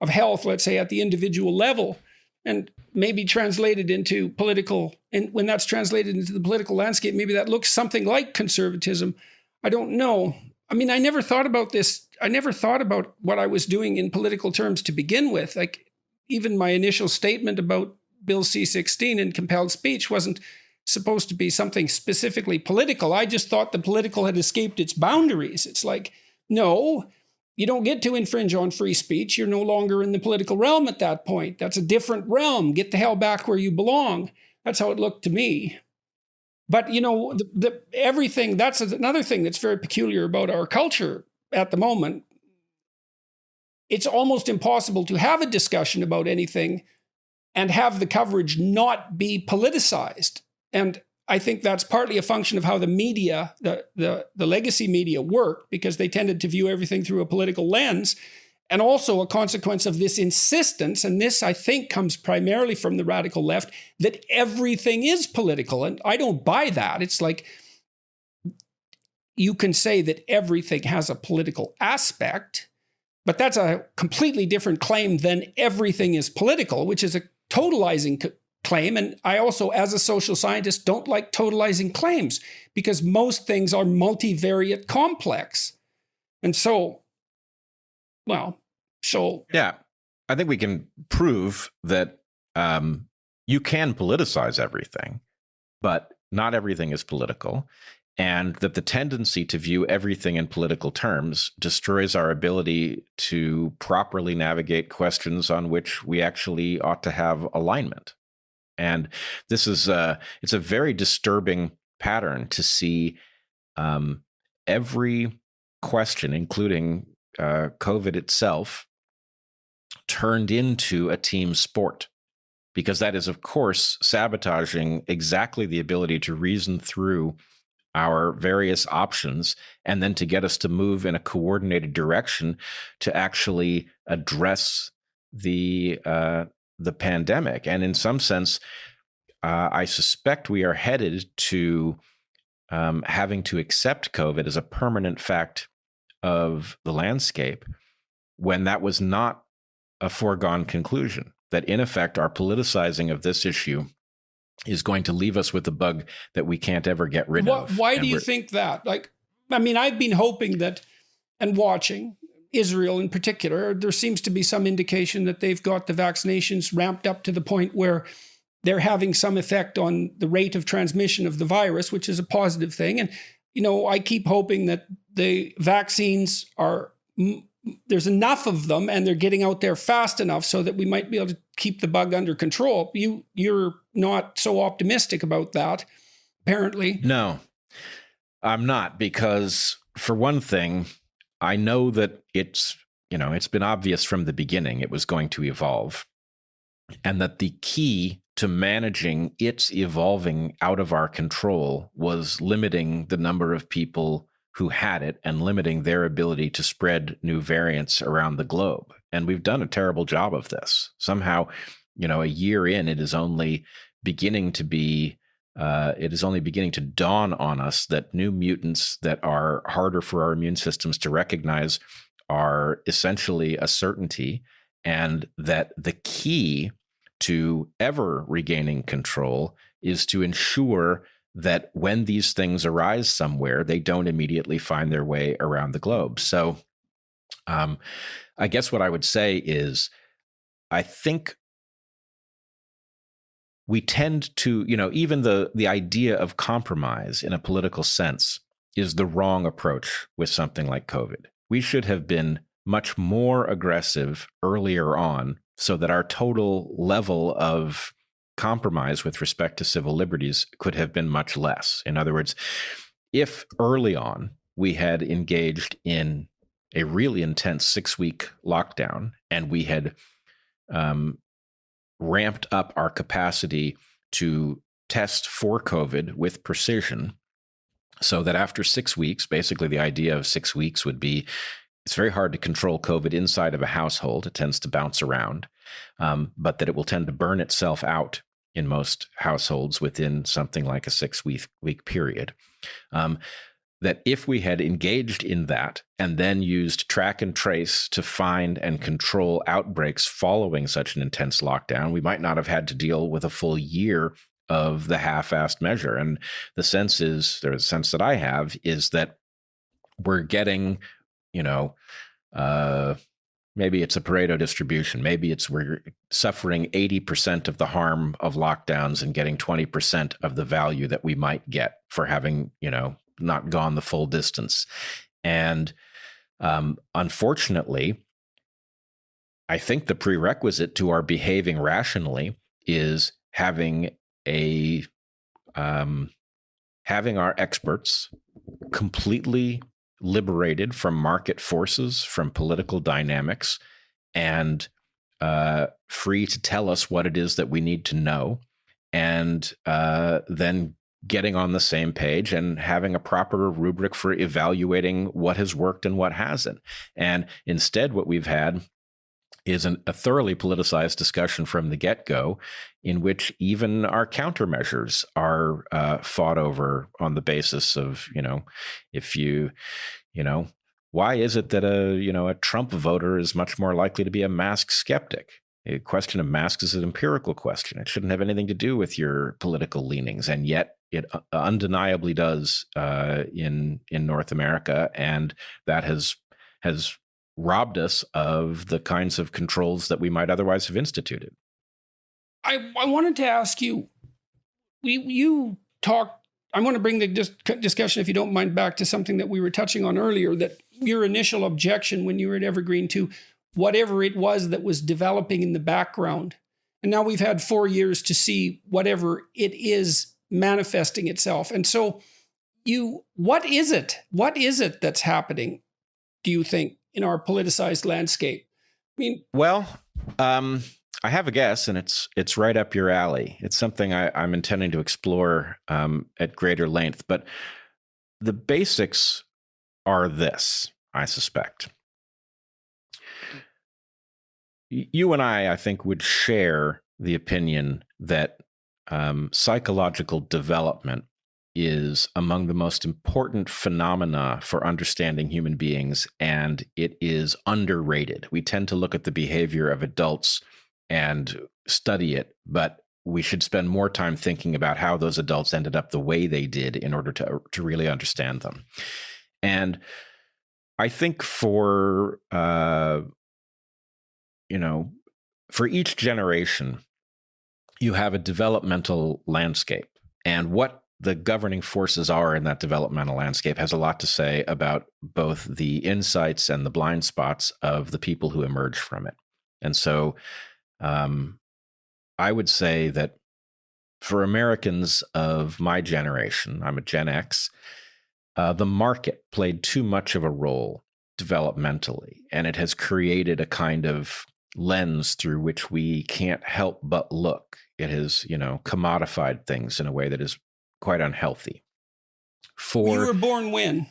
of health, let's say at the individual level, and maybe translated into political, and when that's translated into the political landscape, maybe that looks something like conservatism. I don't know. I mean, I never thought about this. I never thought about what I was doing in political terms to begin with. Like, even my initial statement about Bill C-16 and compelled speech wasn't supposed to be something specifically political. I just thought the political had escaped its boundaries. It's like, no, you don't get to infringe on free speech. You're no longer in the political realm at that point. That's a different realm. Get the hell back where you belong. That's how it looked to me. But, everything, that's another thing that's very peculiar about our culture at the moment. It's almost impossible to have a discussion about anything and have the coverage not be politicized. And I think that's partly a function of how the media, the legacy media work, because they tended to view everything through a political lens, and also a consequence of this insistence, and this I think comes primarily from the radical left, that everything is political. And I don't buy that. It's like, you can say that everything has a political aspect, but that's a completely different claim than everything is political, which is a totalizing claim. And I also, as a social scientist, don't like totalizing claims, because most things are multivariate complex. And so, yeah, I think we can prove that you can politicize everything, but not everything is political, and that the tendency to view everything in political terms destroys our ability to properly navigate questions on which we actually ought to have alignment. And this is it's a very disturbing pattern to see every question, including COVID itself, turned into a team sport, because that is, of course, sabotaging exactly the ability to reason through our various options and then to get us to move in a coordinated direction to actually address the pandemic. And in some sense, I suspect we are headed to having to accept COVID as a permanent fact of the landscape, when that was not a foregone conclusion, that in effect our politicizing of this issue is going to leave us with a bug that we can't ever get rid of. Why do you think that? Like, I mean, I've been hoping that, and watching Israel in particular, there seems to be some indication that they've got the vaccinations ramped up to the point where they're having some effect on the rate of transmission of the virus, which is a positive thing. And, I keep hoping that the vaccines there's enough of them and they're getting out there fast enough so that we might be able to keep the bug under control. You're not so optimistic about that, apparently. No, I'm not, because for one thing, I know that it's been obvious from the beginning it was going to evolve, and that the key to managing its evolving out of our control was limiting the number of people who had it and limiting their ability to spread new variants around the globe. And we've done a terrible job of this. Somehow, a year in, it is only beginning to dawn on us that new mutants that are harder for our immune systems to recognize are essentially a certainty, and that the key to ever regaining control is to ensure that when these things arise somewhere, they don't immediately find their way around the globe. So I guess what I would say is, I think we tend to, even the idea of compromise in a political sense is the wrong approach with something like COVID. We should have been much more aggressive earlier on so that our total level of compromise with respect to civil liberties could have been much less. In other words, if early on we had engaged in a really intense 6-week lockdown and we had ramped up our capacity to test for COVID with precision, so that after 6 weeks, basically the idea of 6 weeks would be it's very hard to control COVID inside of a household. It tends to bounce around, but that it will tend to burn itself out in most households within something like a 6-week period. That if we had engaged in that and then used track and trace to find and control outbreaks following such an intense lockdown, we might not have had to deal with a full year of the half-assed measure. And the sense that I have is that we're getting, maybe it's a Pareto distribution. Maybe we're suffering 80% of the harm of lockdowns and getting 20% of the value that we might get for having, not gone the full distance. And unfortunately, I think the prerequisite to our behaving rationally is having our experts completely liberated from market forces, from political dynamics, and free to tell us what it is that we need to know, and then getting on the same page and having a proper rubric for evaluating what has worked and what hasn't. And instead, what we've had is a thoroughly politicized discussion from the get-go, in which even our countermeasures are fought over on the basis of, why is it that a Trump voter is much more likely to be a mask skeptic? A question of masks is an empirical question. It shouldn't have anything to do with your political leanings, and yet it undeniably does in North America, and that has robbed us of the kinds of controls that we might otherwise have instituted. I wanted to ask you, you talked, I want to bring the discussion, if you don't mind, back to something that we were touching on earlier, that your initial objection when you were at Evergreen to whatever it was that was developing in the background. And now we've had 4 years to see whatever it is manifesting itself. And so what is it? What is it that's happening, do you think, in our politicized landscape? Well, I have a guess, and it's right up your alley. It's something I'm intending to explore at greater length. But the basics are this, I suspect. You and I think, would share the opinion that psychological development is among the most important phenomena for understanding human beings, and it is underrated. We tend to look at the behavior of adults and study it, but we should spend more time thinking about how those adults ended up the way they did in order to really understand them. And I think for each generation, you have a developmental landscape, and what the governing forces are in that developmental landscape has a lot to say about both the insights and the blind spots of the people who emerge from it. And so I would say that for Americans of my generation, I'm a Gen X, the market played too much of a role developmentally, and it has created a kind of lens through which we can't help but look. It has, commodified things in a way that is quite unhealthy. You were born when?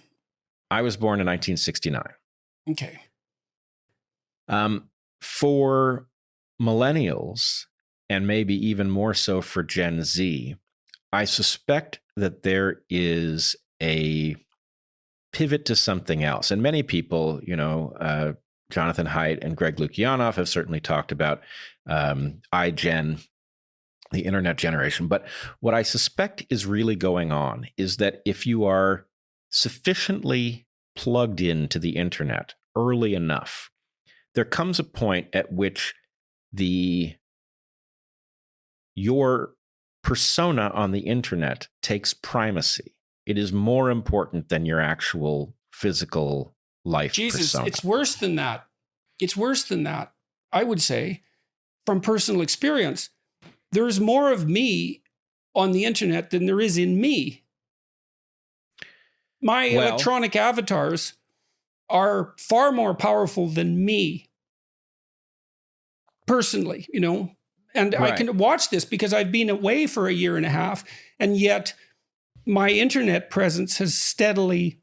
I was born in 1969. Okay. For millennials, and maybe even more so for Gen Z, I suspect that there is a pivot to something else. And many people, Jonathan Haidt and Greg Lukianoff have certainly talked about iGen, the internet generation. But what I suspect is really going on is that if you are sufficiently plugged into the internet early enough, there comes a point at which your persona on the internet takes primacy. It is more important than your actual physical life Jesus, persona. it's worse than that. It's worse than that, I would say, from personal experience. There's more of me on the internet than there is in me. My electronic avatars are far more powerful than me personally, you know, and right. I can watch this because I've been away for a year and a half, and yet my internet presence has steadily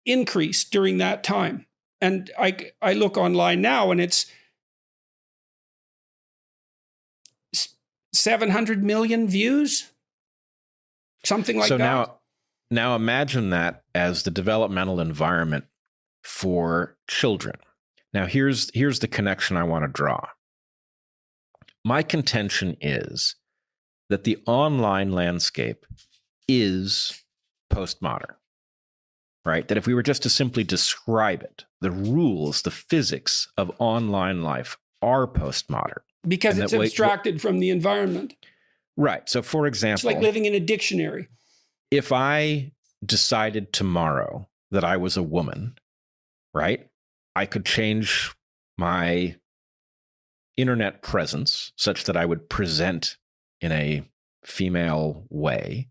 increased during that time. And I look online now and it's 700 million views, something like that. So now imagine that as the developmental environment for children. Now here's the connection I want to draw. My contention is that the online landscape is postmodern, right? That if we were just to simply describe it, the rules, the physics of online life are postmodern. Because it's abstracted from the environment. Right. So for example, it's like living in a dictionary. If I decided tomorrow that I was a woman, right, I could change my internet presence such that I would present in a female way.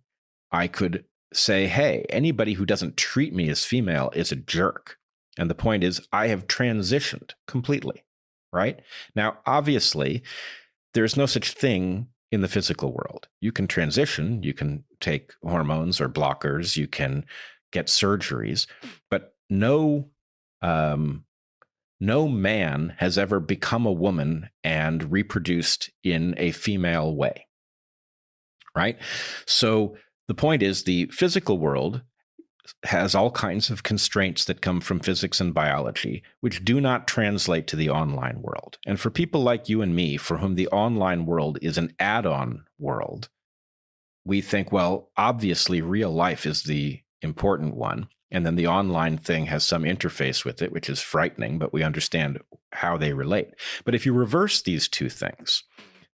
I could say, hey, anybody who doesn't treat me as female is a jerk. And the point is, I have transitioned completely, right? Now, obviously, there's no such thing in the physical world. You can transition, you can take hormones or blockers, you can get surgeries, but no man has ever become a woman and reproduced in a female way, right? So the point is, the physical world has all kinds of constraints that come from physics and biology, which do not translate to the online world. And for people like you and me, for whom the online world is an add-on world, we think, well, obviously real life is the important one. And then the online thing has some interface with it, which is frightening, but we understand how they relate. But if you reverse these two things,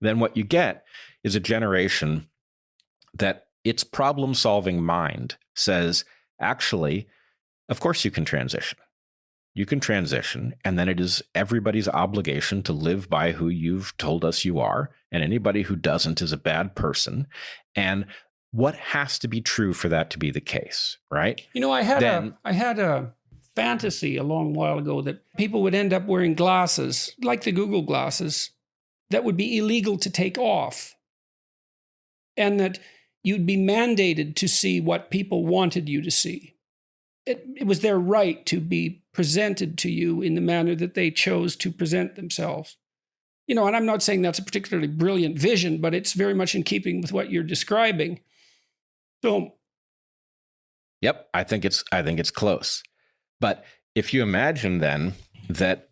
then what you get is a generation that its problem-solving mind says, actually, of course you can transition. You can transition, and then it is everybody's obligation to live by who you've told us you are, and anybody who doesn't is a bad person. And what has to be true for that to be the case, right? You know, I had a fantasy a long while ago that people would end up wearing glasses, like the Google glasses, that would be illegal to take off, and that you'd be mandated to see what people wanted you to see. It was their right to be presented to you in the manner that they chose to present themselves. You know, and I'm not saying that's a particularly brilliant vision, but it's very much in keeping with what you're describing. So, yep, I think it's close. But if you imagine then that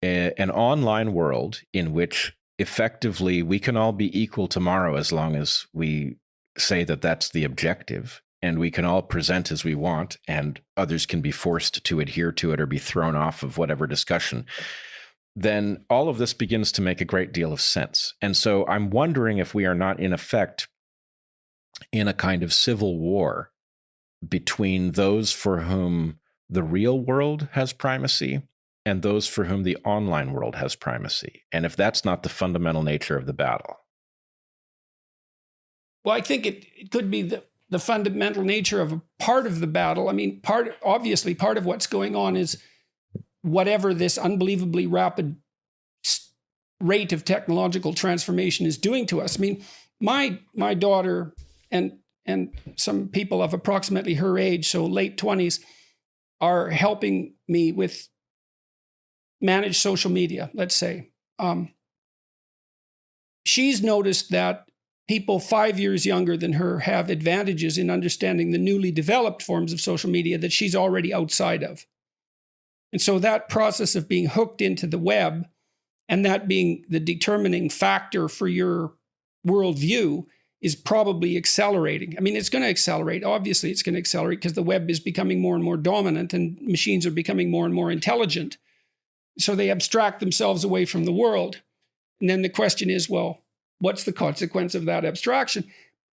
an online world in which effectively we can all be equal tomorrow as long as we say that that's the objective, and we can all present as we want, and others can be forced to adhere to it or be thrown off of whatever discussion, then all of this begins to make a great deal of sense. And so I'm wondering if we are not in effect in a kind of civil war between those for whom the real world has primacy and those for whom the online world has primacy. And if that's not the fundamental nature of the battle. Well, I think it could be the fundamental nature of a part of the battle. I mean, obviously part of what's going on is whatever this unbelievably rapid rate of technological transformation is doing to us. I mean, my daughter and some people of approximately her age, so late 20s, are helping me with manage social media, let's say. She's noticed that people 5 years younger than her have advantages in understanding the newly developed forms of social media that she's already outside of. And so that process of being hooked into the web and that being the determining factor for your worldview is probably accelerating. I mean, it's going to accelerate. Obviously, it's going to accelerate because the web is becoming more and more dominant and machines are becoming more and more intelligent. So they abstract themselves away from the world. And then the question is, well, what's the consequence of that abstraction?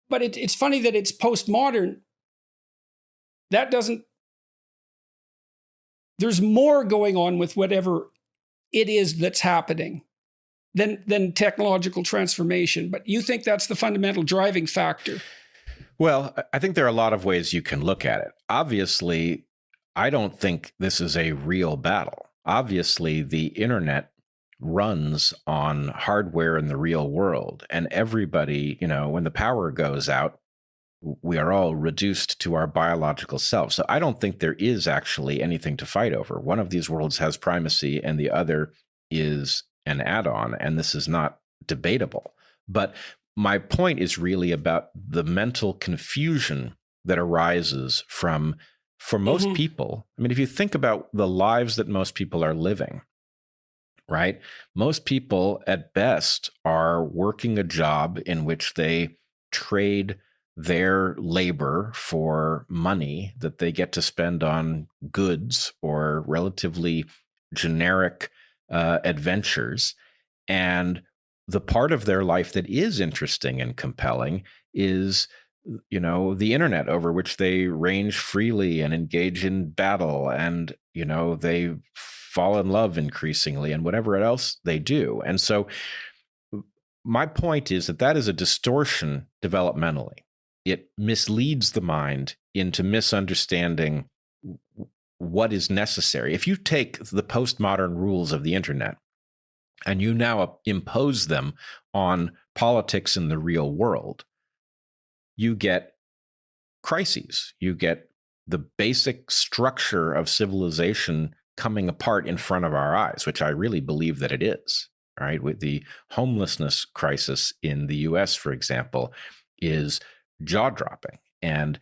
But it's funny that it's postmodern. That doesn't there's more going on with whatever it is that's happening than technological transformation. But you think that's the fundamental driving factor? Well, I think there are a lot of ways you can look at it. Obviously, I don't think this is a real battle. Obviously, the internet runs on hardware in the real world, and everybody, when the power goes out, we are all reduced to our biological selves. So I don't think there is actually anything to fight over. One of these worlds has primacy and the other is an add-on, and this is not debatable. But my point is really about the mental confusion that arises from, for most people. I mean, if you think about the lives that most people are living, right? Most people at best are working a job in which they trade their labor for money that they get to spend on goods or relatively generic adventures. And the part of their life that is interesting and compelling is, the internet, over which they range freely and engage in battle, and, they fall in love increasingly and whatever else they do. And so my point is that is a distortion developmentally. It misleads the mind into misunderstanding what is necessary. If you take the postmodern rules of the internet and you now impose them on politics in the real world, you get crises. You get the basic structure of civilization coming apart in front of our eyes, which I really believe that it is, right? With the homelessness crisis in the US, for example, is jaw-dropping. And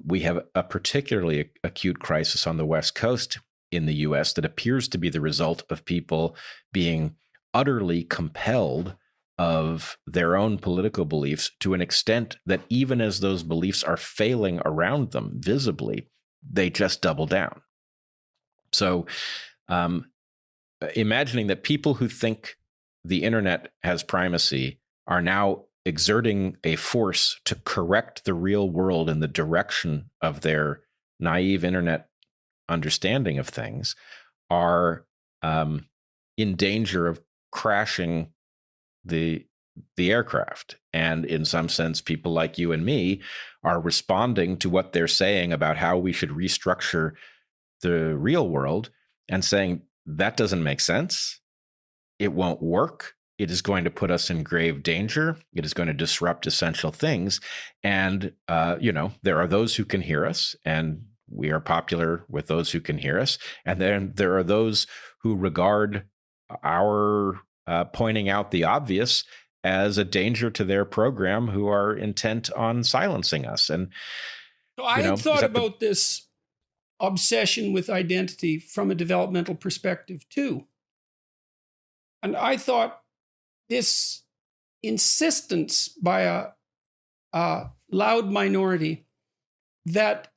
we have a particularly acute crisis on the West Coast in the US that appears to be the result of people being utterly compelled of their own political beliefs to an extent that even as those beliefs are failing around them visibly, they just double down. So imagining that people who think the internet has primacy are now exerting a force to correct the real world in the direction of their naive internet understanding of things are in danger of crashing the aircraft. And in some sense, people like you and me are responding to what they're saying about how we should restructure the real world and saying, that doesn't make sense. It won't work. It is going to put us in grave danger. It is going to disrupt essential things. And, there are those who can hear us, and we are popular with those who can hear us. And then there are those who regard our pointing out the obvious as a danger to their program, who are intent on silencing us. And so I had thought about this obsession with identity from a developmental perspective too. And I thought this insistence by a loud minority that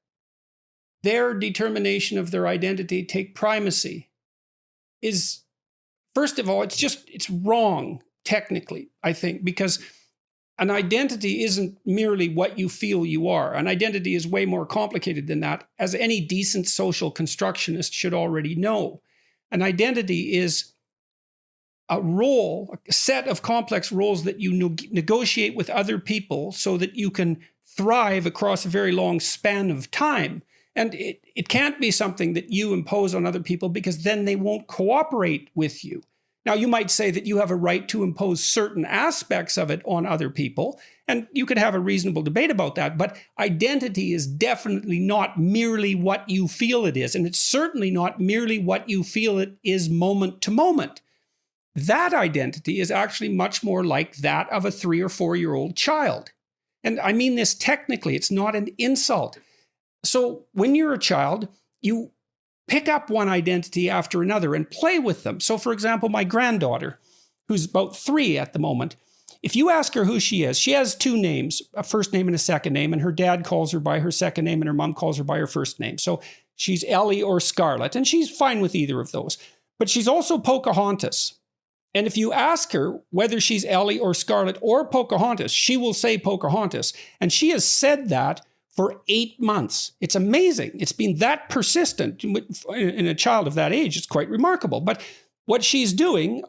their determination of their identity take primacy is, first of all, it's wrong technically, I think, because an identity isn't merely what you feel you are. An identity is way more complicated than that, as any decent social constructionist should already know. An identity is a role, a set of complex roles that you negotiate with other people so that you can thrive across a very long span of time. And it can't be something that you impose on other people, because then they won't cooperate with you. Now, you might say that you have a right to impose certain aspects of it on other people, and you could have a reasonable debate about that, but identity is definitely not merely what you feel it is, and it's certainly not merely what you feel it is moment to moment. That identity is actually much more like that of a 3 or 4-year-old child. And I mean this technically, it's not an insult. So when you're a child, you pick up one identity after another and play with them. So for example, my granddaughter, who's about 3 at the moment, if you ask her who she is, she has 2 names, a first name and a second name, and her dad calls her by her second name and her mom calls her by her first name. So she's Ellie or Scarlett, and she's fine with either of those. But she's also Pocahontas. And if you ask her whether she's Ellie or Scarlett or Pocahontas, she will say Pocahontas. And she has said that for 8 months. It's amazing. It's been that persistent in a child of that age. It's quite remarkable. But what she's doing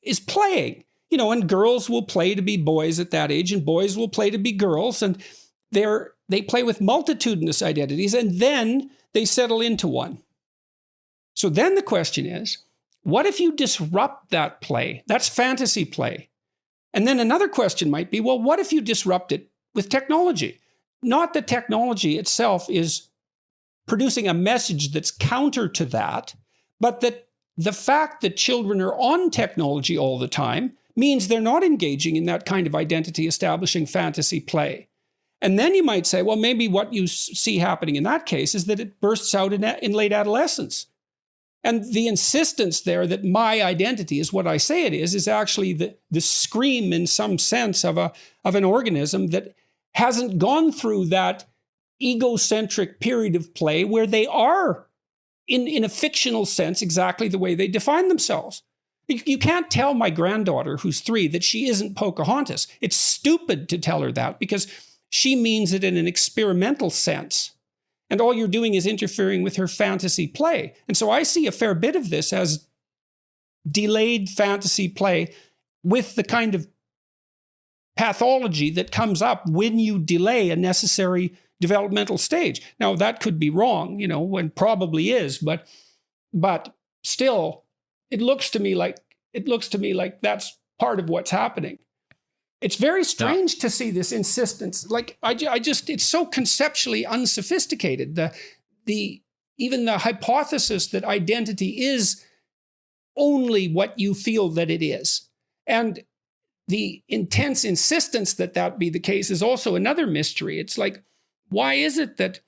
is playing, and girls will play to be boys at that age, and boys will play to be girls. And they play with multitudinous identities, and then they settle into one. So then the question is, what if you disrupt that play? That's fantasy play. And then another question might be, well, what if you disrupt it with technology? Not that technology itself is producing a message that's counter to that, but that the fact that children are on technology all the time means they're not engaging in that kind of identity establishing fantasy play. And then you might say, well, maybe what you see happening in that case is that it bursts out in late adolescence. And the insistence there that my identity is what I say it is actually the scream in some sense of an organism that hasn't gone through that egocentric period of play where they are, in a fictional sense, exactly the way they define themselves. You can't tell my granddaughter, who's 3, that she isn't Pocahontas. It's stupid to tell her that because she means it in an experimental sense. And all you're doing is interfering with her fantasy play. And so I see a fair bit of this as delayed fantasy play with the kind of pathology that comes up when you delay a necessary developmental stage. Now, that could be wrong, and probably is, but still, it looks to me like that's part of what's happening. It's very strange to see this insistence. Like it's so conceptually unsophisticated. Even the hypothesis that identity is only what you feel that it is, and the intense insistence that be the case is also another mystery. It's like, why is it that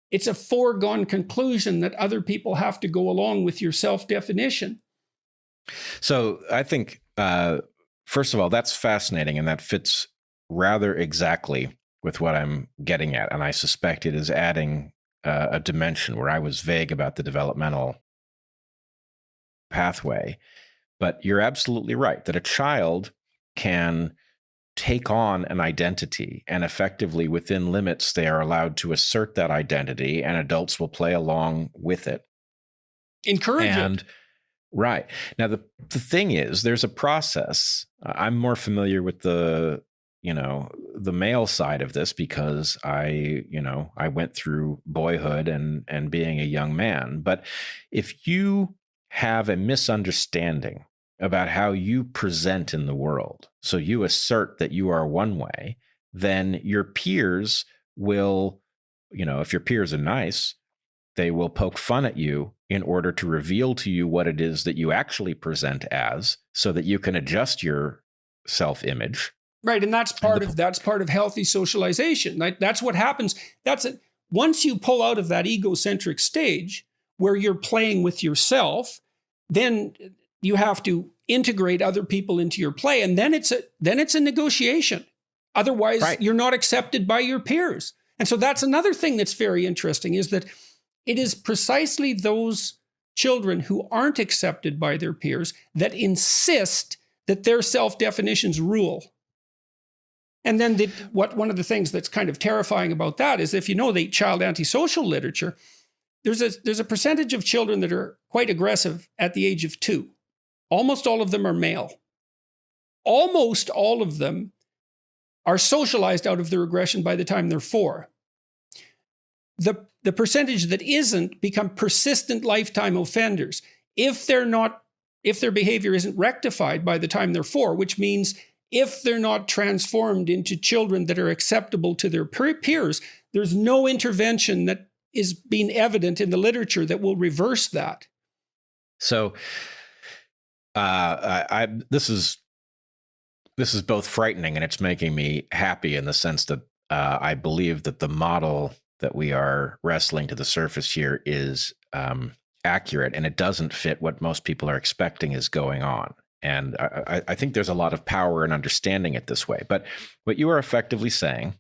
it's a foregone conclusion that other people have to go along with your self-definition? So I think, first of all, that's fascinating, and that fits rather exactly with what I'm getting at. And I suspect it is adding a dimension where I was vague about the developmental pathway. But you're absolutely right that a child can take on an identity, and effectively within limits, they are allowed to assert that identity, and adults will play along with it. Encourage it. Right. Now, the thing is, there's a process. I'm more familiar with the male side of this because I went through boyhood and being a young man. But if you have a misunderstanding about how you present in the world, so you assert that you are one way, then your peers will, if your peers are nice, they will poke fun at you in order to reveal to you what it is that you actually present as, so that you can adjust your self-image. Right, and that's part of healthy socialization. Right? That's what happens. That's it. Once you pull out of that egocentric stage where you're playing with yourself, then you have to integrate other people into your play, and then it's a negotiation. Otherwise, right, you're not accepted by your peers. And so that's another thing that's very interesting, is that it is precisely those children who aren't accepted by their peers that insist that their self-definitions rule. And then one of the things that's kind of terrifying about that is, if the child antisocial literature, there's a percentage of children that are quite aggressive at the age of 2. Almost all of them are male. Almost all of them are socialized out of their aggression by the time they're 4. The percentage that isn't become persistent lifetime offenders if their behavior isn't rectified by the time they're 4, which means if they're not transformed into children that are acceptable to their peers, there's no intervention that is being evident in the literature that will reverse that. So this is both frightening and it's making me happy in the sense that I believe that the model that we are wrestling to the surface here is accurate, and it doesn't fit what most people are expecting is going on. And I think there's a lot of power in understanding it this way. But what you are effectively saying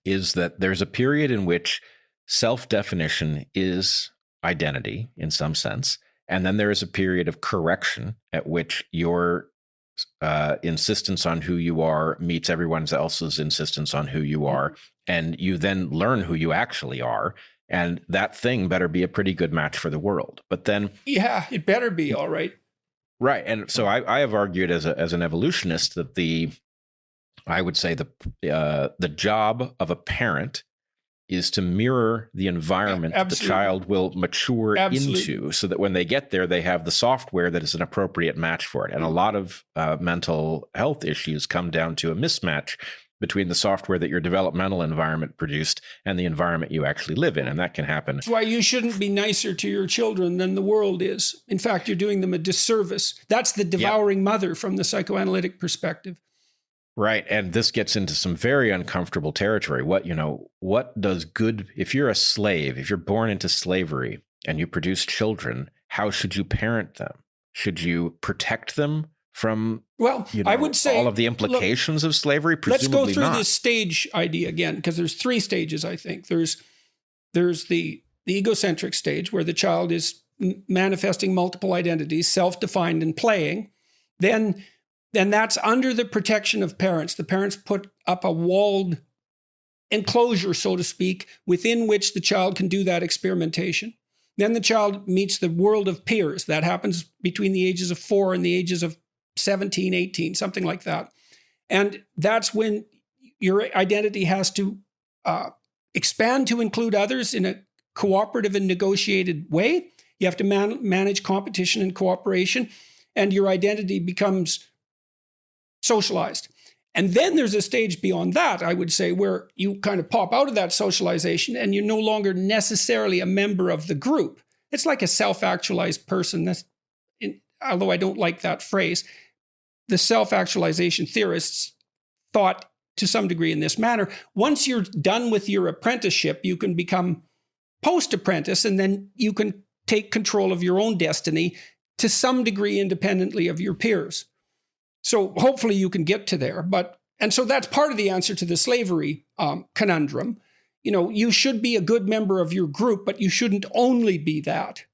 is that there's a period in which self-definition is identity in some sense, and then there is a period of correction at which your insistence on who you are meets everyone else's insistence on who you are, and you then learn who you actually are, and that thing better be a pretty good match for the world. But then, yeah, it better be all right. Right. And so I have argued as an evolutionist that I would say the job of a parent is to mirror the environment that the child will mature into, so that when they get there, they have the software that is an appropriate match for it. And a lot of mental health issues come down to a mismatch between the software that your developmental environment produced and the environment you actually live in. And that can happen. That's why you shouldn't be nicer to your children than the world is. In fact, you're doing them a disservice. That's the devouring mother from the psychoanalytic perspective. Right. And this gets into some very uncomfortable territory. What does good, if you're a slave, if you're born into slavery and you produce children, how should you parent them? Should you protect them from, I would say all of the implications of slavery? Presumably let's go through not. this stage idea again, because there's 3 stages, I think. There's the egocentric stage where the child is manifesting multiple identities, self-defined and playing. Then that's under the protection of parents. The parents put up a walled enclosure, so to speak, within which the child can do that experimentation. Then the child meets the world of peers. That happens between the ages of 4 and the ages of 17, 18, something like that. And that's when your identity has to expand to include others in a cooperative and negotiated way. You have to manage competition and cooperation, and your identity becomes socialized. And then there's a stage beyond that, I would say, where you kind of pop out of that socialization and you're no longer necessarily a member of the group. It's like a self-actualized person. Although I don't like that phrase, the self-actualization theorists thought to some degree in this manner. Once you're done with your apprenticeship, you can become post-apprentice, and then you can take control of your own destiny to some degree independently of your peers. So hopefully you can get to there. And so that's part of the answer to the slavery conundrum. You should be a good member of your group, but you shouldn't only be that.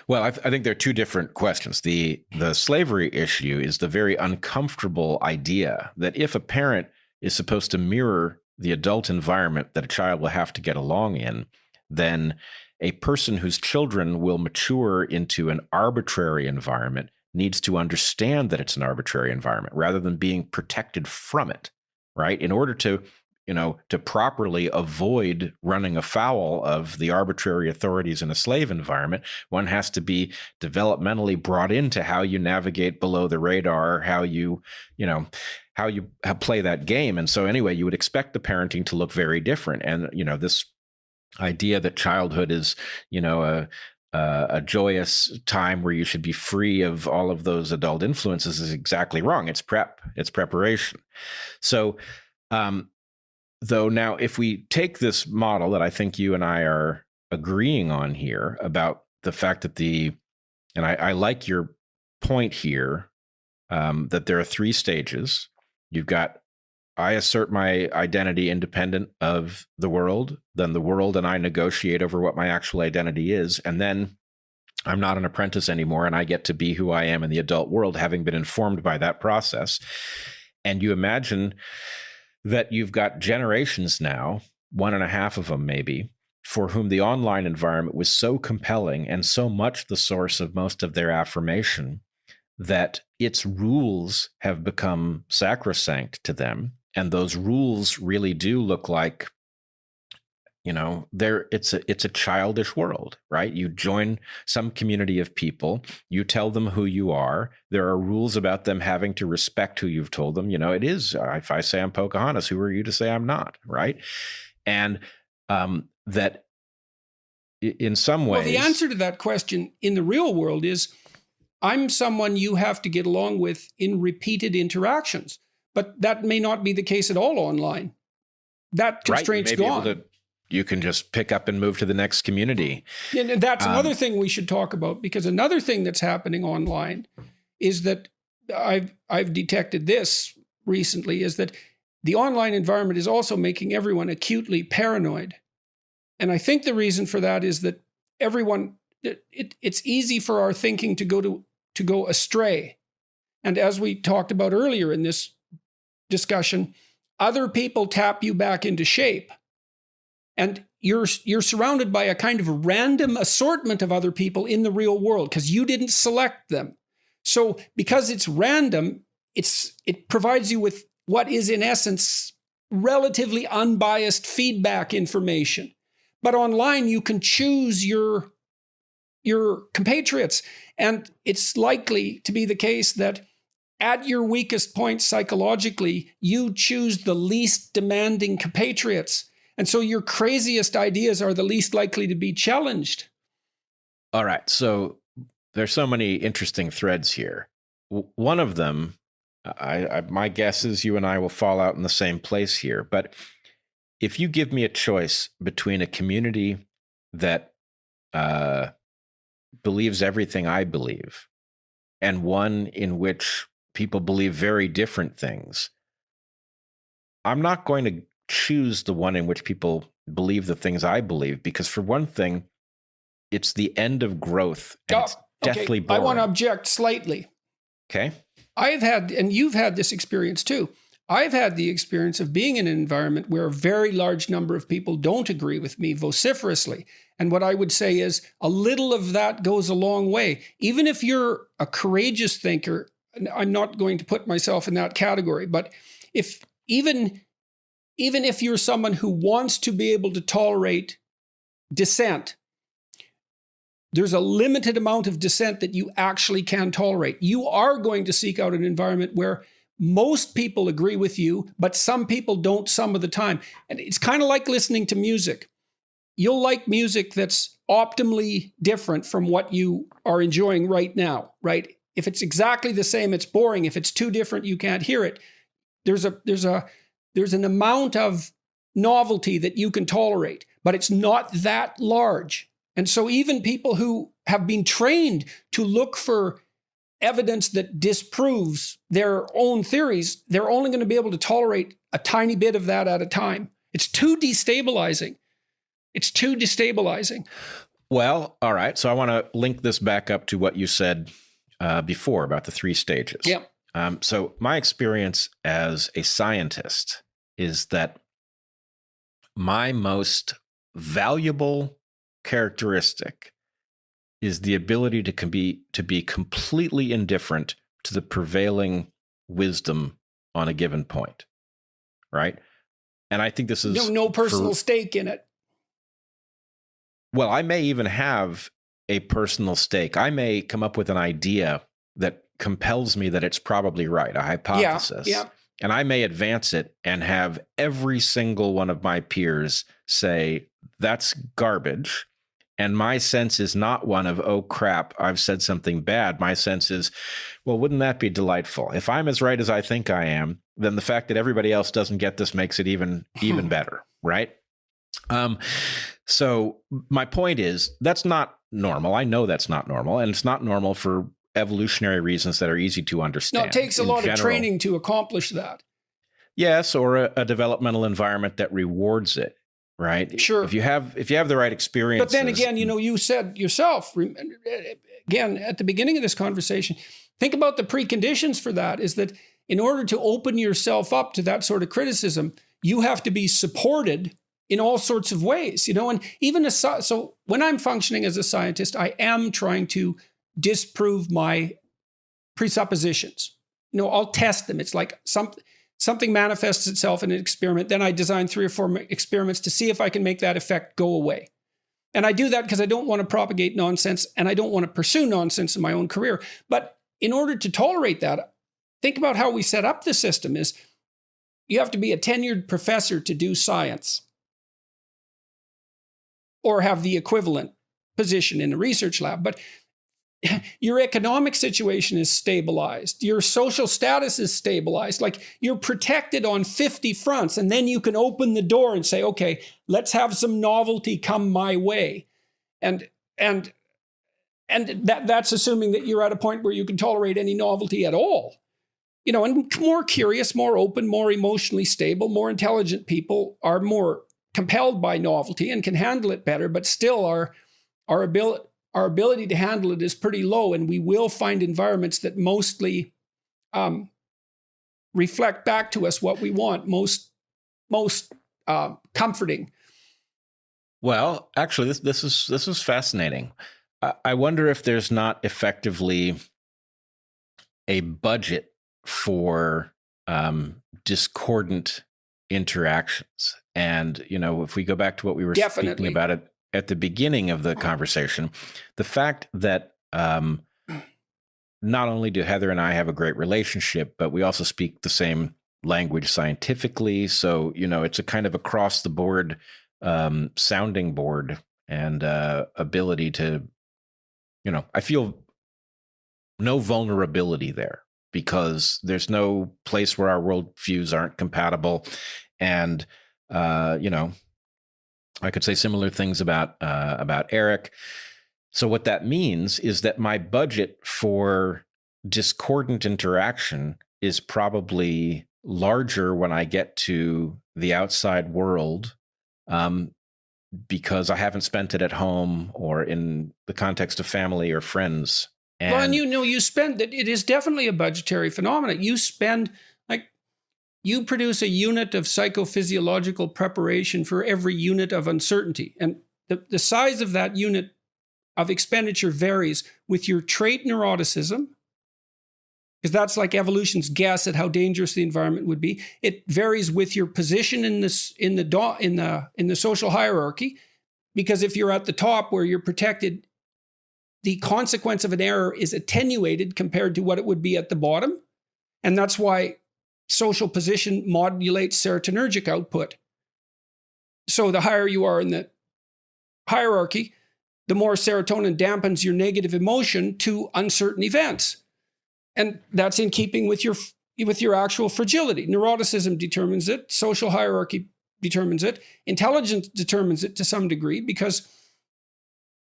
Well, I think there are 2 different questions. The slavery issue is the very uncomfortable idea that if a parent is supposed to mirror the adult environment that a child will have to get along in, then a person whose children will mature into an arbitrary environment needs to understand that it's an arbitrary environment rather than being protected from it, right? In order to properly avoid running afoul of the arbitrary authorities in a slave environment, one has to be developmentally brought into how you navigate below the radar, how you play that game. And so anyway, you would expect the parenting to look very different. And, this idea that childhood is, a joyous time where you should be free of all of those adult influences is exactly wrong. It's preparation. So, though now, if we take this model that I think you and I are agreeing on here about the fact that and I like your point here, that there are 3 stages. You've got, I assert my identity independent of the world, then the world and I negotiate over what my actual identity is, and then I'm not an apprentice anymore, and I get to be who I am in the adult world, having been informed by that process. And you imagine that you've got generations now, 1.5 of them maybe, for whom the online environment was so compelling and so much the source of most of their affirmation that its rules have become sacrosanct to them. And those rules really do look like, it's a childish world, right? You join some community of people, you tell them who you are. There are rules about them having to respect who you've told them. It is, if I say I'm Pocahontas, who are you to say I'm not, right? And that in some ways... Well, the answer to that question in the real world is, I'm someone you have to get along with in repeated interactions. But that may not be the case at all online. That constraint's gone. You can just pick up and move to the next community. And that's another thing we should talk about, because another thing that's happening online is that I've detected this recently, is that the online environment is also making everyone acutely paranoid. And I think the reason for that is that it's easy for our thinking to go astray. And as we talked about earlier in this discussion, other people tap you back into shape. And you're surrounded by a kind of random assortment of other people in the real world because you didn't select them. So because it's random, it provides you with what is in essence relatively unbiased feedback information. But online, you can choose your compatriots. And it's likely to be the case that at your weakest point psychologically, you choose the least demanding compatriots. And so your craziest ideas are the least likely to be challenged. All right. So there's so many interesting threads here. One of them, my guess is you and I will fall out in the same place here. But if you give me a choice between a community that believes everything I believe and one in which people believe very different things, I'm not going to choose the one in which people believe the things I believe, because for one thing, it's the end of growth and it's deathly boring. I want to object slightly. Okay. I've had, and you've had this experience too. I've had the experience of being in an environment where a very large number of people don't agree with me vociferously. And what I would say is a little of that goes a long way. Even if you're a courageous thinker, and I'm not going to put myself in that category, but even if you're someone who wants to be able to tolerate dissent, there's a limited amount of dissent that you actually can tolerate. You are going to seek out an environment where most people agree with you, but some people don't some of the time. And it's kind of like listening to music. You'll like music that's optimally different from what you are enjoying right now, right? If it's exactly the same, it's boring. If it's too different, you can't hear it. There's an amount of novelty that you can tolerate, but it's not that large. And so even people who have been trained to look for evidence that disproves their own theories, they're only going to be able to tolerate a tiny bit of that at a time. It's too destabilizing. It's too destabilizing. Well, all right. So I want to link this back up to what you said before about the 3 stages. Yeah. So my experience as a scientist is that my most valuable characteristic is the ability to be completely indifferent to the prevailing wisdom on a given point, right? And I think this is no personal stake in it. Well, I may even have a personal stake. I may come up with an idea that compels me that it's probably right, a hypothesis. Yeah. And I may advance it and have every single one of my peers say, that's garbage. And my sense is not one of, oh, crap, I've said something bad. My sense is, well, wouldn't that be delightful? If I'm as right as I think I am, then the fact that everybody else doesn't get this makes it even better, right? So my point is, that's not normal. I know that's not normal. And it's not normal for evolutionary reasons that are easy to understand. No, it takes a lot of training to accomplish that. Yes, or a developmental environment that rewards it. Right. Sure. If you have the right experiences. But then again, you said yourself, again, at the beginning of this conversation, think about the preconditions for that is that in order to open yourself up to that sort of criticism, you have to be supported in all sorts of ways, and even so when I'm functioning as a scientist, I am trying to disprove my presuppositions. I'll test them. It's like something manifests itself in an experiment. Then I design 3 or 4 experiments to see if I can make that effect go away. And I do that because I don't want to propagate nonsense and I don't want to pursue nonsense in my own career. But in order to tolerate that, think about how we set up the system is you have to be a tenured professor to do science or have the equivalent position in a research lab. But your economic situation is stabilized. Your social status is stabilized. Like you're protected on 50 fronts. And then you can open the door and say, okay, let's have some novelty come my way. And that's assuming that you're at a point where you can tolerate any novelty at all. And more curious, more open, more emotionally stable, more intelligent people are more compelled by novelty and can handle it better, but still our ability to handle it is pretty low, and we will find environments that mostly reflect back to us what we want most comforting. Well, actually, this is fascinating. I wonder if there's not effectively a budget for discordant interactions. And, if we go back to what we were speaking about it at the beginning of the conversation, the fact that not only do Heather and I have a great relationship, but we also speak the same language scientifically. So, it's a kind of across the board sounding board and ability to, I feel no vulnerability there because there's no place where our worldviews aren't compatible. And, I could say similar things about Eric. So what that means is that my budget for discordant interaction is probably larger when I get to the outside world, because I haven't spent it at home or in the context of family or friends. And you spend it. It is definitely a budgetary phenomenon. You produce a unit of psychophysiological preparation for every unit of uncertainty. And the size of that unit of expenditure varies with your trait neuroticism, because that's like evolution's guess at how dangerous the environment would be. It varies with your position in the social hierarchy, because if you're at the top where you're protected, the consequence of an error is attenuated compared to what it would be at the bottom. And that's why social position modulates serotonergic output. So the higher you are in the hierarchy, the more serotonin dampens your negative emotion to uncertain events. And that's in keeping with your actual fragility. Neuroticism determines it. Social hierarchy determines it. Intelligence determines it to some degree, because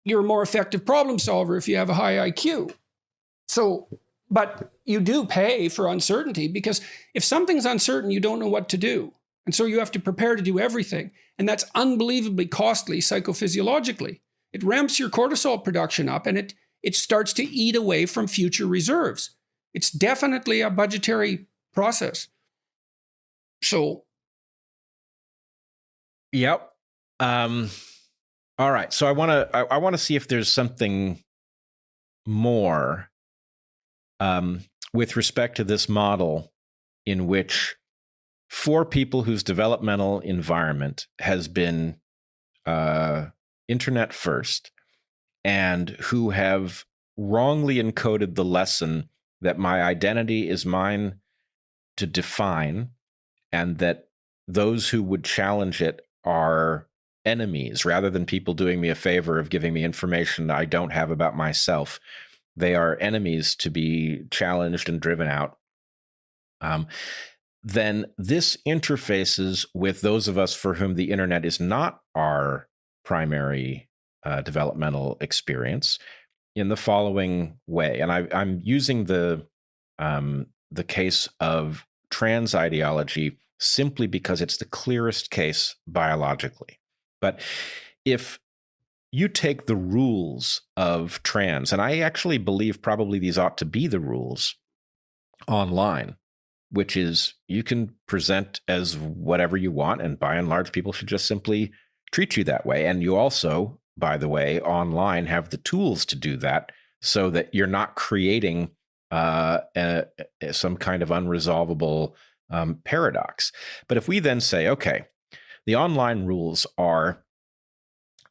you're a more effective problem solver if you have a high IQ. So, but you do pay for uncertainty, because if something's uncertain, you don't know what to do. And so you have to prepare to do everything. And that's unbelievably costly psychophysiologically. It ramps your cortisol production up, and it starts to eat away from future reserves. It's definitely a budgetary process. So. Yep. All right. So I want to see if there's something more with respect to this model in which for people whose developmental environment has been internet first and who have wrongly encoded the lesson that my identity is mine to define, and that those who would challenge it are enemies rather than people doing me a favor of giving me information I don't have about myself. They are enemies to be challenged and driven out. Then this interfaces with those of us for whom the internet is not our primary developmental experience in the following way. And I'm using the case of trans ideology simply because it's the clearest case biologically. But if you take the rules of trans, and I actually believe probably these ought to be the rules online, which is you can present as whatever you want, and by and large, people should just simply treat you that way. And you also, by the way, online have the tools to do that so that you're not creating some kind of unresolvable paradox. But if we then say, okay, the online rules are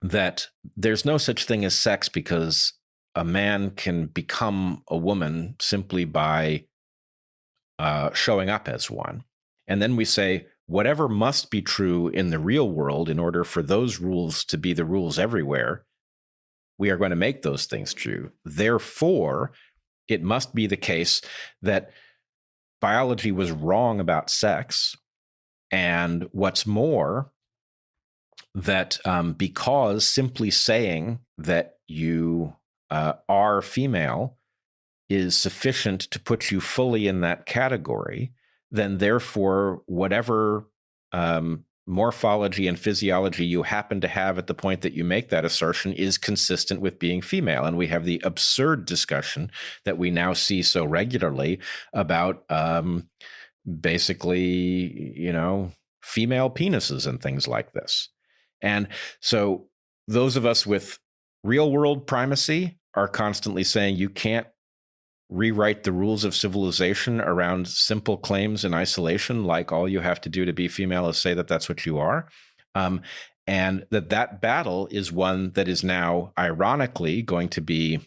that there's no such thing as sex because a man can become a woman simply by showing up as one. And then we say, whatever must be true in the real world in order for those rules to be the rules everywhere, we are going to make those things true. Therefore, it must be the case that biology was wrong about sex. And what's more, that because simply saying that you are female is sufficient to put you fully in that category, then therefore whatever morphology and physiology you happen to have at the point that you make that assertion is consistent with being female. And we have the absurd discussion that we now see so regularly about basically, female penises and things like this. And so those of us with real world primacy are constantly saying you can't rewrite the rules of civilization around simple claims in isolation, like all you have to do to be female is say that that's what you are. And that battle is one that is now ironically going to be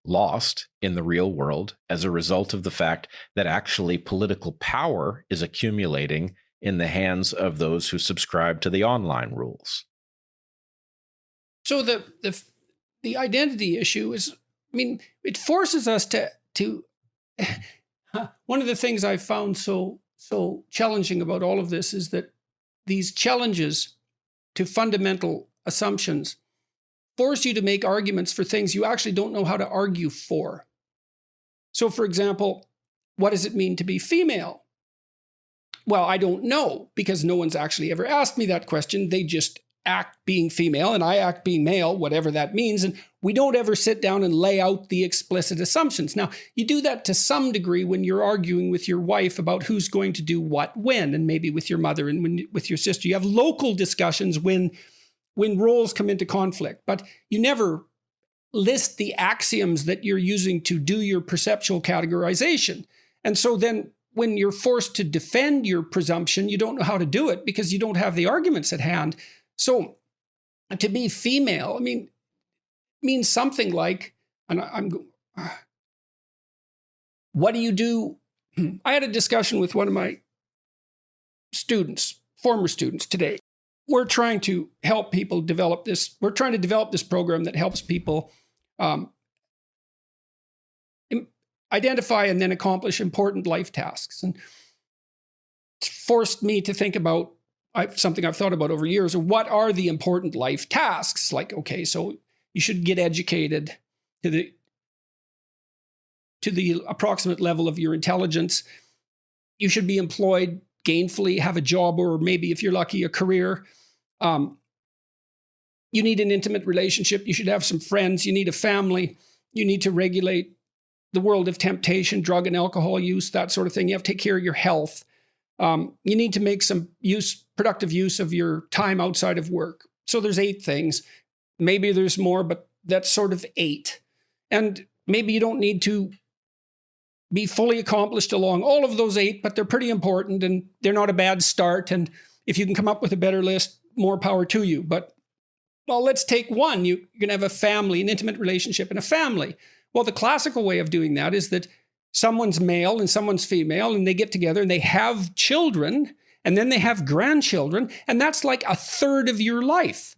lost in the real world as a result of the fact that actually political power is accumulating in the hands of those who subscribe to the online rules. So the identity issue is, it forces us to one of the things I found so challenging about all of this is that these challenges to fundamental assumptions force you to make arguments for things you actually don't know how to argue for. So, for example, what does it mean to be female? Well, I don't know, because no one's actually ever asked me that question. They just act being female and I act being male, whatever that means. And we don't ever sit down and lay out the explicit assumptions. Now, you do that to some degree when you're arguing with your wife about who's going to do what when, and maybe with your mother and with your sister. You have local discussions when roles come into conflict, but you never list the axioms that you're using to do your perceptual categorization. And so then when you're forced to defend your presumption, you don't know how to do it because you don't have the arguments at hand. So to be female, means something like, what do you do? I had a discussion with one of my former students today. We're trying to help people develop this. We're trying to develop this program that helps people identify and then accomplish important life tasks. And it's forced me to think about something I've thought about over years. What are the important life tasks? Like, okay, so you should get educated to the approximate level of your intelligence. You should be employed gainfully, have a job, or maybe if you're lucky, a career. You need an intimate relationship. You should have some friends. You need a family. You need to regulate the world of temptation, drug and alcohol use, that sort of thing. You have to take care of your health. You need to make some productive use of your time outside of work. So there's 8 things. Maybe there's more, but that's sort of 8. And maybe you don't need to be fully accomplished along all of those 8, but they're pretty important and they're not a bad start. And if you can come up with a better list, more power to you. But, well, let's take one. You're going to have a family, an intimate relationship, and a family. Well, the classical way of doing that is that someone's male and someone's female, and they get together and they have children, and then they have grandchildren, and that's like a third of your life,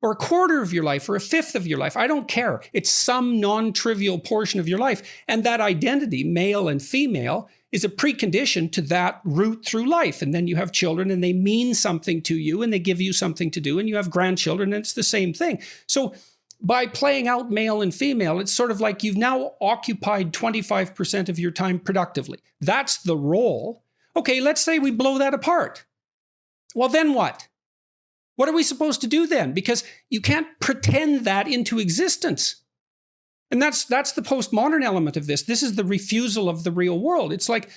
or a quarter of your life, or a fifth of your life. I don't care. It's some non-trivial portion of your life. And that identity, male and female, is a precondition to that route through life. And then you have children, and they mean something to you, and they give you something to do, and you have grandchildren, and it's the same thing. So by playing out male and female, it's sort of like you've now occupied 25% of your time productively. That's the role. Okay, let's say we blow that apart. Well, then what? What are we supposed to do then? Because you can't pretend that into existence. And that's the postmodern element of this. This is the refusal of the real world. It's like,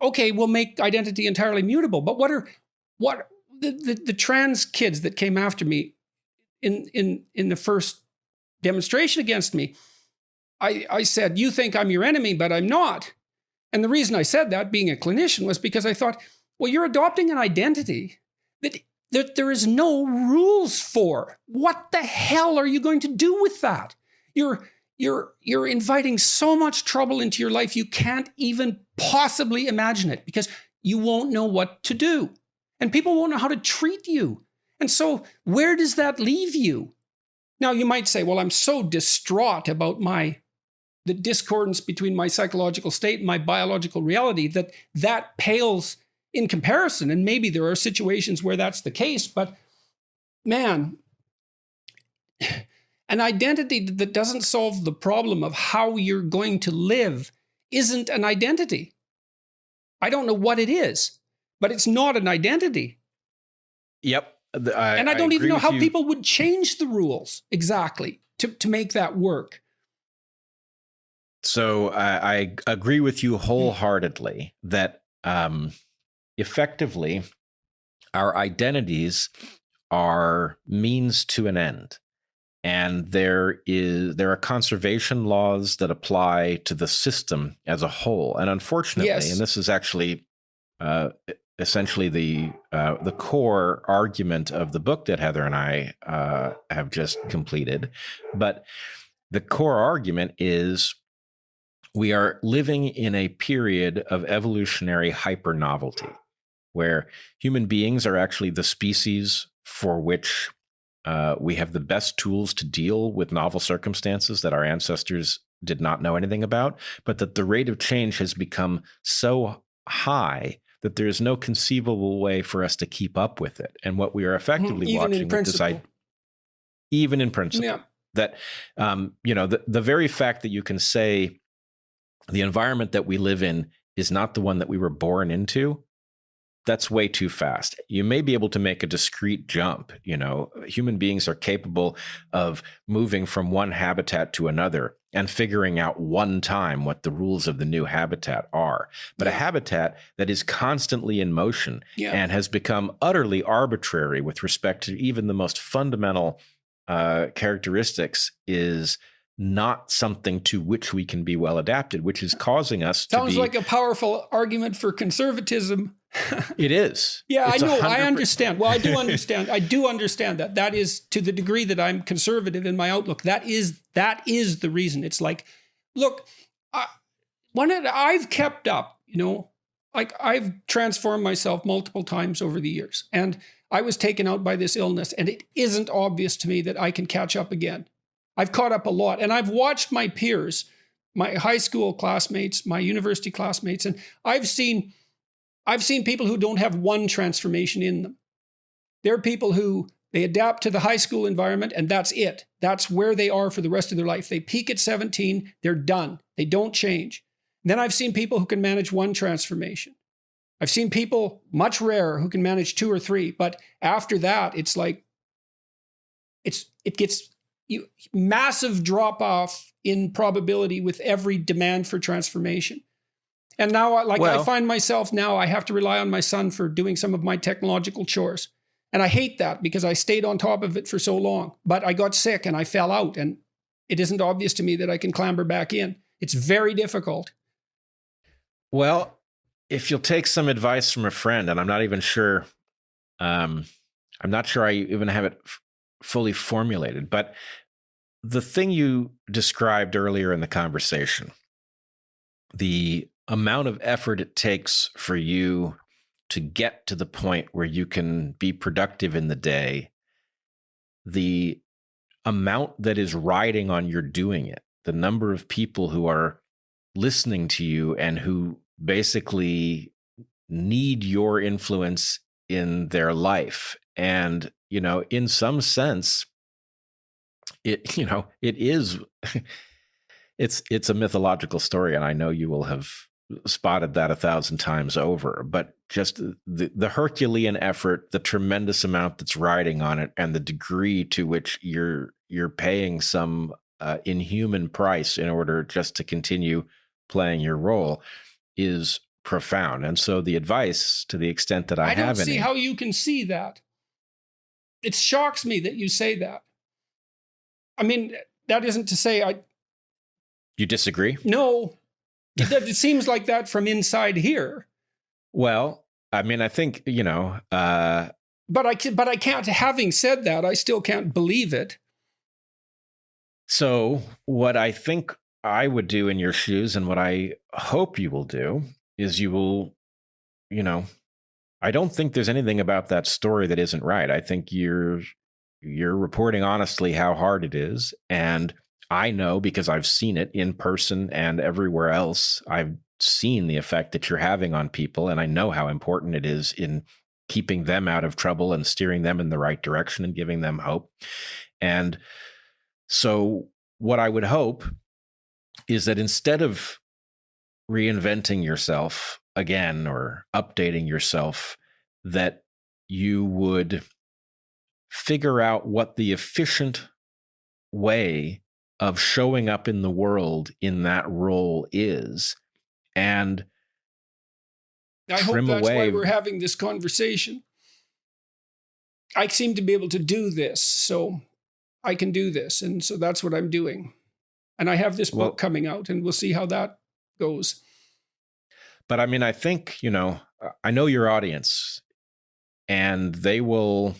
okay, we'll make identity entirely mutable. But what the trans kids that came after me in the first demonstration against me, I said, you think I'm your enemy, but I'm not. And the reason I said that, being a clinician, was because I thought, well, you're adopting an identity that there is no rules for. What the hell are you going to do with that? You're inviting so much trouble into your life, you can't even possibly imagine it, because you won't know what to do. And people won't know how to treat you. And so where does that leave you? Now, you might say, well, I'm so distraught about the discordance between my psychological state and my biological reality that pales in comparison. And maybe there are situations where that's the case, but man, an identity that doesn't solve the problem of how you're going to live isn't an identity. I don't know what it is, but it's not an identity. Yep. And I don't even know how people would change the rules exactly to make that work. So I agree with you wholeheartedly that effectively our identities are means to an end. And there are conservation laws that apply to the system as a whole. And unfortunately, and this is actually essentially the core argument of the book that Heather and I have just completed. But the core argument is we are living in a period of evolutionary hyper-novelty, where human beings are actually the species for which we have the best tools to deal with novel circumstances that our ancestors did not know anything about, but that the rate of change has become so high that there is no conceivable way for us to keep up with it. And what we are effectively watching with this idea, even in principle, that the very fact that you can say the environment that we live in is not the one that we were born into, that's way too fast. You may be able to make a discrete jump. Human beings are capable of moving from one habitat to another and figuring out one time what the rules of the new habitat are. But a habitat that is constantly in motion and has become utterly arbitrary with respect to even the most fundamental characteristics is not something to which we can be well adapted, which is causing us to Sounds like a powerful argument for conservatism. It is. Yeah, it's I know. 100%. I understand. Well, I do understand. I do understand that. That is, to the degree that I'm conservative in my outlook, that is the reason. It's like, look, I've kept up, like I've transformed myself multiple times over the years, and I was taken out by this illness, and it isn't obvious to me that I can catch up again. I've caught up a lot, and I've watched my peers, my high school classmates, my university classmates, and I've seen people who don't have one transformation in them. There are people who they adapt to the high school environment, and that's it. That's where they are for the rest of their life. They peak at 17, they're done. They don't change. And then I've seen people who can manage one transformation. I've seen people, much rarer, who can manage 2 or 3, but after that, it's like, it gets massive drop off in probability with every demand for transformation. And now, I find myself now, I have to rely on my son for doing some of my technological chores. And I hate that because I stayed on top of it for so long. But I got sick and I fell out, and it isn't obvious to me that I can clamber back in. It's very difficult. Well, if you'll take some advice from a friend, and I'm not even sure, I'm not sure I even have it fully formulated, but the thing you described earlier in the conversation, the amount of effort it takes for you to get to the point where you can be productive in the day, the amount that is riding on your doing it, the number of people who are listening to you and who basically need your influence in their life. And, in some sense, it is, it's a mythological story. And I know you will have spotted that 1,000 times over, but just the Herculean effort, the tremendous amount that's riding on it, and the degree to which you're paying some inhuman price in order just to continue playing your role is profound. And so the advice, to the extent that I have don't see how you can see that. It shocks me that you say that. I mean, that isn't to say You disagree? No. It seems like that from inside here. Well, I mean, I think, But I can't, having said that, I still can't believe it. So what I think I would do in your shoes, and what I hope you will do, is you will, I don't think there's anything about that story that isn't right. I think you're reporting honestly how hard it is. And I know, because I've seen it in person and everywhere else, I've seen the effect that you're having on people. And I know how important it is in keeping them out of trouble and steering them in the right direction and giving them hope. And so what I would hope is that instead of reinventing yourself again or updating yourself, that you would figure out what the efficient way of showing up in the world in that role is, and I hope that's why we're having this conversation. I seem to be able to do this, so I can do this. And so that's what I'm doing. And I have this book coming out, and we'll see how that goes. But I mean, I think, I know your audience, and they'll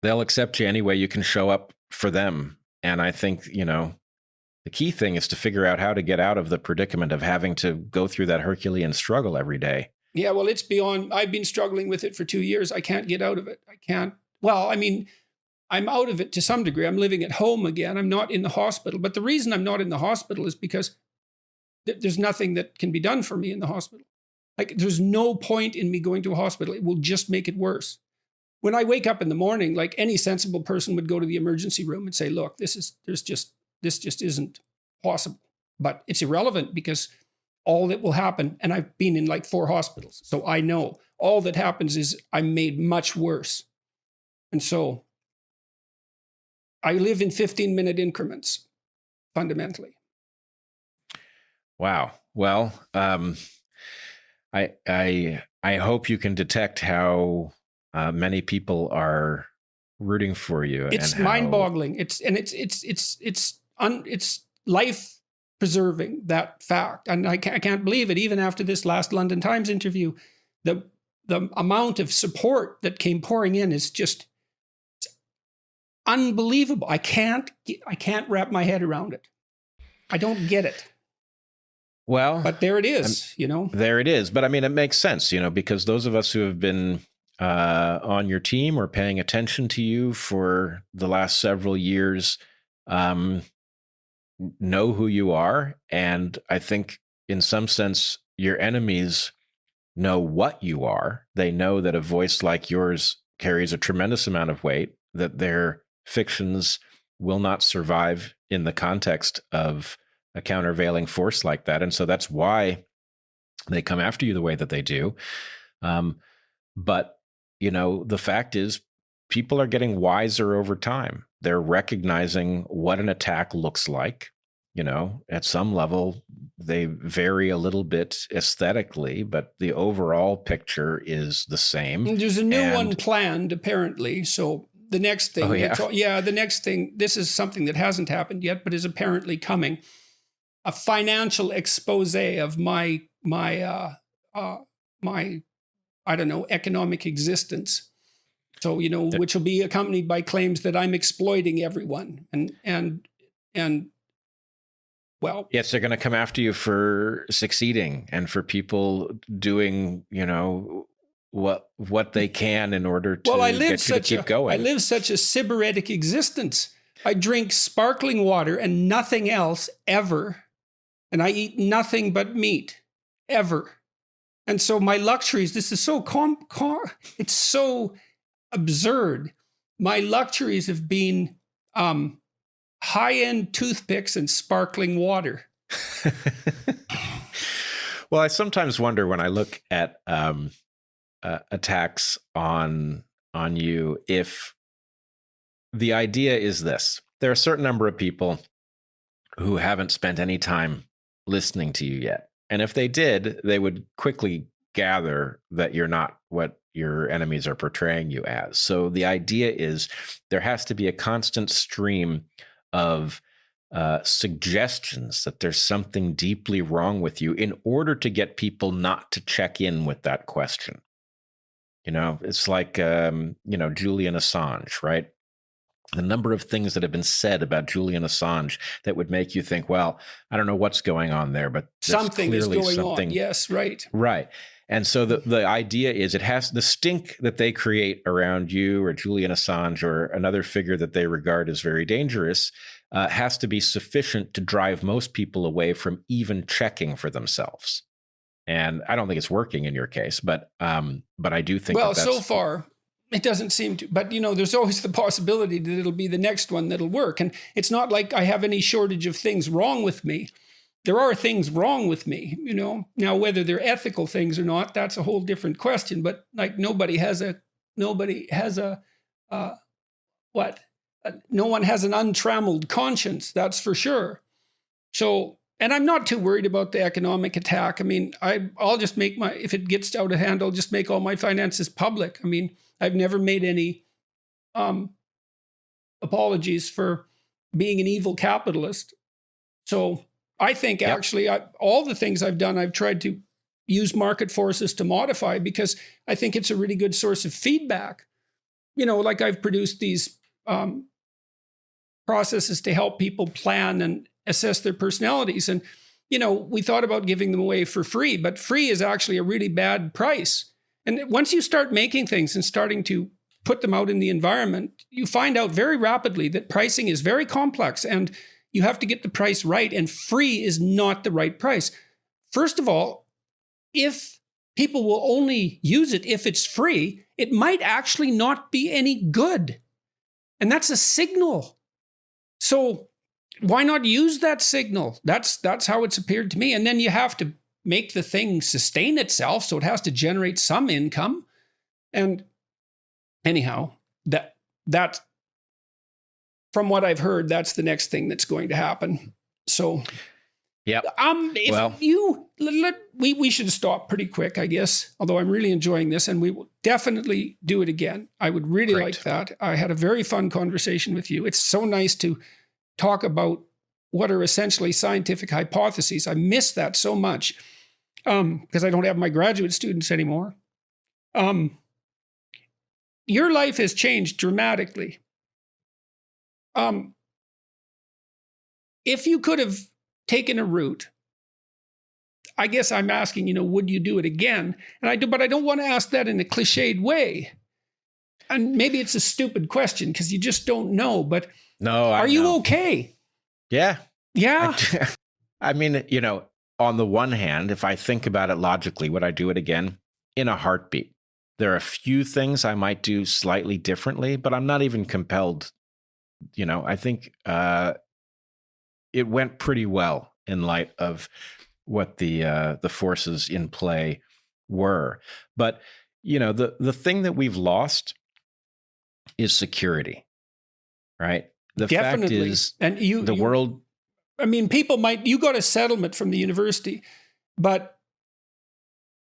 accept you any way you can show up for them. And I think, the key thing is to figure out how to get out of the predicament of having to go through that Herculean struggle every day. Yeah, well, it's beyond, I've been struggling with it for 2 years. I can't get out of it. I can't. Well, I mean, I'm out of it to some degree. I'm living at home again. I'm not in the hospital. But the reason I'm not in the hospital is because there's nothing that can be done for me in the hospital. Like, there's no point in me going to a hospital. It will just make it worse. When I wake up in the morning, like any sensible person would go to the emergency room and say, look, this just isn't possible. But it's irrelevant because all that will happen, and I've been in like 4 hospitals, so I know all that happens is I'm made much worse. And so I live in 15-minute increments, fundamentally. Wow. Well, I hope you can detect how many people are rooting for you. It's mind-boggling. It's life preserving, that fact. And I can't believe it. Even after this last London Times interview, the amount of support that came pouring in is just unbelievable. I can't wrap my head around it. I don't get it. Well, but there it is, There it is. But I mean, it makes sense, because those of us who have been on your team or paying attention to you for the last several years know who you are. And I think in some sense, your enemies know what you are. They know that a voice like yours carries a tremendous amount of weight, that their fictions will not survive in the context of a countervailing force like that. And so that's why they come after you the way that they do. But, the fact is, people are getting wiser over time. They're recognizing what an attack looks like. At some level, they vary a little bit aesthetically, but the overall picture is the same. And there's a new one planned, apparently. So the next thing, the next thing, this is something that hasn't happened yet, but is apparently coming. A financial expose of my economic existence. So, which will be accompanied by claims that I'm exploiting everyone. And well, yes, they're going to come after you for succeeding and for people doing, what they can in order to get you to keep going. I live such a sybaritic existence. I drink sparkling water and nothing else ever. And I eat nothing but meat, ever. And so my luxuries, this is so it's so absurd. My luxuries have been high-end toothpicks and sparkling water. Well, I sometimes wonder when I look at attacks on you, if the idea is this. There are a certain number of people who haven't spent any time listening to you yet. And if they did, they would quickly gather that you're not what your enemies are portraying you as. So the idea is there has to be a constant stream of suggestions that there's something deeply wrong with you in order to get people not to check in with that question. It's like, Julian Assange, right? The number of things that have been said about Julian Assange that would make you think, well, I don't know what's going on there, but something is going on. Yes, right. Right. And so the idea is it has the stink that they create around you or Julian Assange or another figure that they regard as very dangerous has to be sufficient to drive most people away from even checking for themselves. And I don't think it's working in your case, but I do think so far it doesn't seem to, but there's always the possibility that it'll be the next one that'll work. And it's not like I have any shortage of things wrong with me. there are things wrong with me, Now, whether they're ethical things or not, that's a whole different question. But like no one has an untrammeled conscience. That's for sure. So, and I'm not too worried about the economic attack. I mean, I'll just make if it gets out of hand, I'll just make all my finances public. I mean, I've never made any apologies for being an evil capitalist. So I think actually all the things I've done, I've tried to use market forces to modify, because I think it's a really good source of feedback. Like I've produced these processes to help people plan and assess their personalities. And, we thought about giving them away for free, but free is actually a really bad price. And once you start making things and starting to put them out in the environment, you find out very rapidly that pricing is very complex and you have to get the price right, and free is not the right price. First of all, if people will only use it if it's free, it might actually not be any good. And that's a signal. So why not use that signal? That's how it's appeared to me. And then you have to make the thing sustain itself, so it has to generate some income. And anyhow, that from what I've heard, that's the next thing that's going to happen. So, yeah. We should stop pretty quick, I guess. Although I'm really enjoying this, and we will definitely do it again. I would really like that. I had a very fun conversation with you. It's so nice to talk about what are essentially scientific hypotheses. I miss that so much because I don't have my graduate students anymore. Your life has changed dramatically. If you could have taken a route, I guess I'm asking, would you do it again? But I don't want to ask that in a cliched way. And maybe it's a stupid question because you just don't know. But are you okay? Yeah. Yeah. I mean, on the one hand, if I think about it logically, would I do it again? In a heartbeat. There are a few things I might do slightly differently, but I'm not even compelled. I think it went pretty well in light of what the forces in play were. But the thing that we've lost is security, right? The Definitely. fact is, and the world. I mean, you got a settlement from the university, but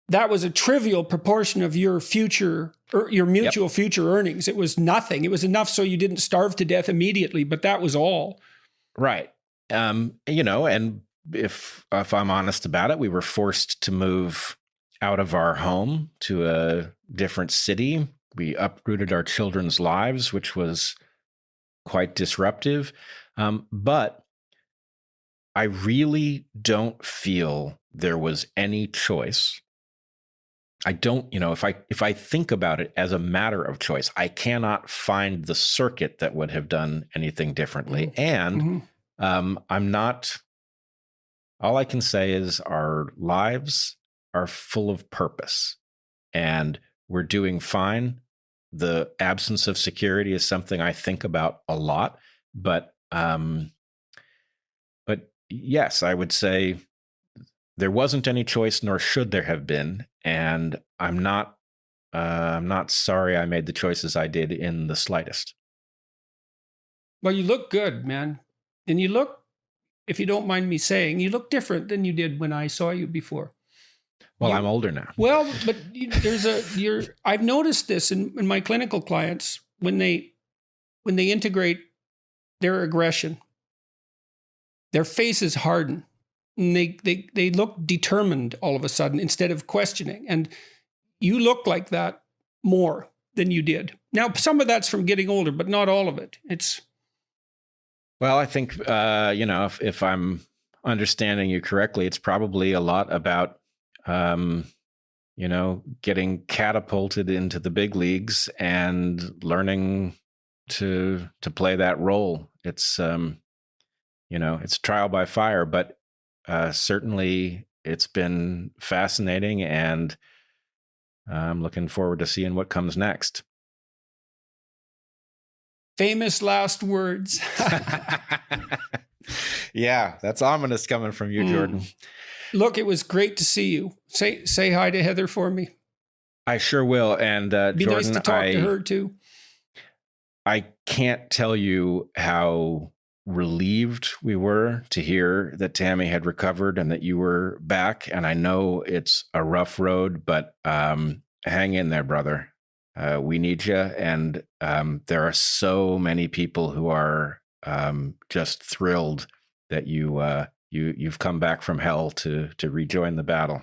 that was a trivial proportion of your future, or your mutual future earnings. It was nothing. It was enough so you didn't starve to death immediately, but that was all. Right. And if I'm honest about it, we were forced to move out of our home to a different city. We uprooted our children's lives, which was quite disruptive. But I really don't feel there was any choice. I don't, if I think about it as a matter of choice, I cannot find the circuit that would have done anything differently. And I'm not, all I can say is our lives are full of purpose and we're doing fine. The absence of security is something I think about a lot, but yes, I would say there wasn't any choice, nor should there have been. And I'm not sorry I made the choices I did in the slightest. Well, you look good, man. And you look, if you don't mind me saying, you look different than you did when I saw you before. Well, I'm older now. Well, but I've noticed this in my clinical clients when they integrate their aggression, their faces harden. And they look determined all of a sudden instead of questioning. And you look like that more than you did. Now, some of that's from getting older, but not all of it. Well, I think, if I'm understanding you correctly, it's probably a lot about, getting catapulted into the big leagues and learning to play that role. It's, it's trial by fire, but certainly it's been fascinating, and I'm looking forward to seeing what comes next. Famous last words. Yeah, that's ominous coming from you, Jordan. Look, it was great to see you. Say hi to Heather for me. I sure will. And Be Jordan, nice to talk to her too. I can't tell you how relieved we were to hear that Tammy had recovered and that you were back. And I know it's a rough road, but hang in there, brother. We need you. And there are so many people who are just thrilled that you've come back from hell to rejoin the battle.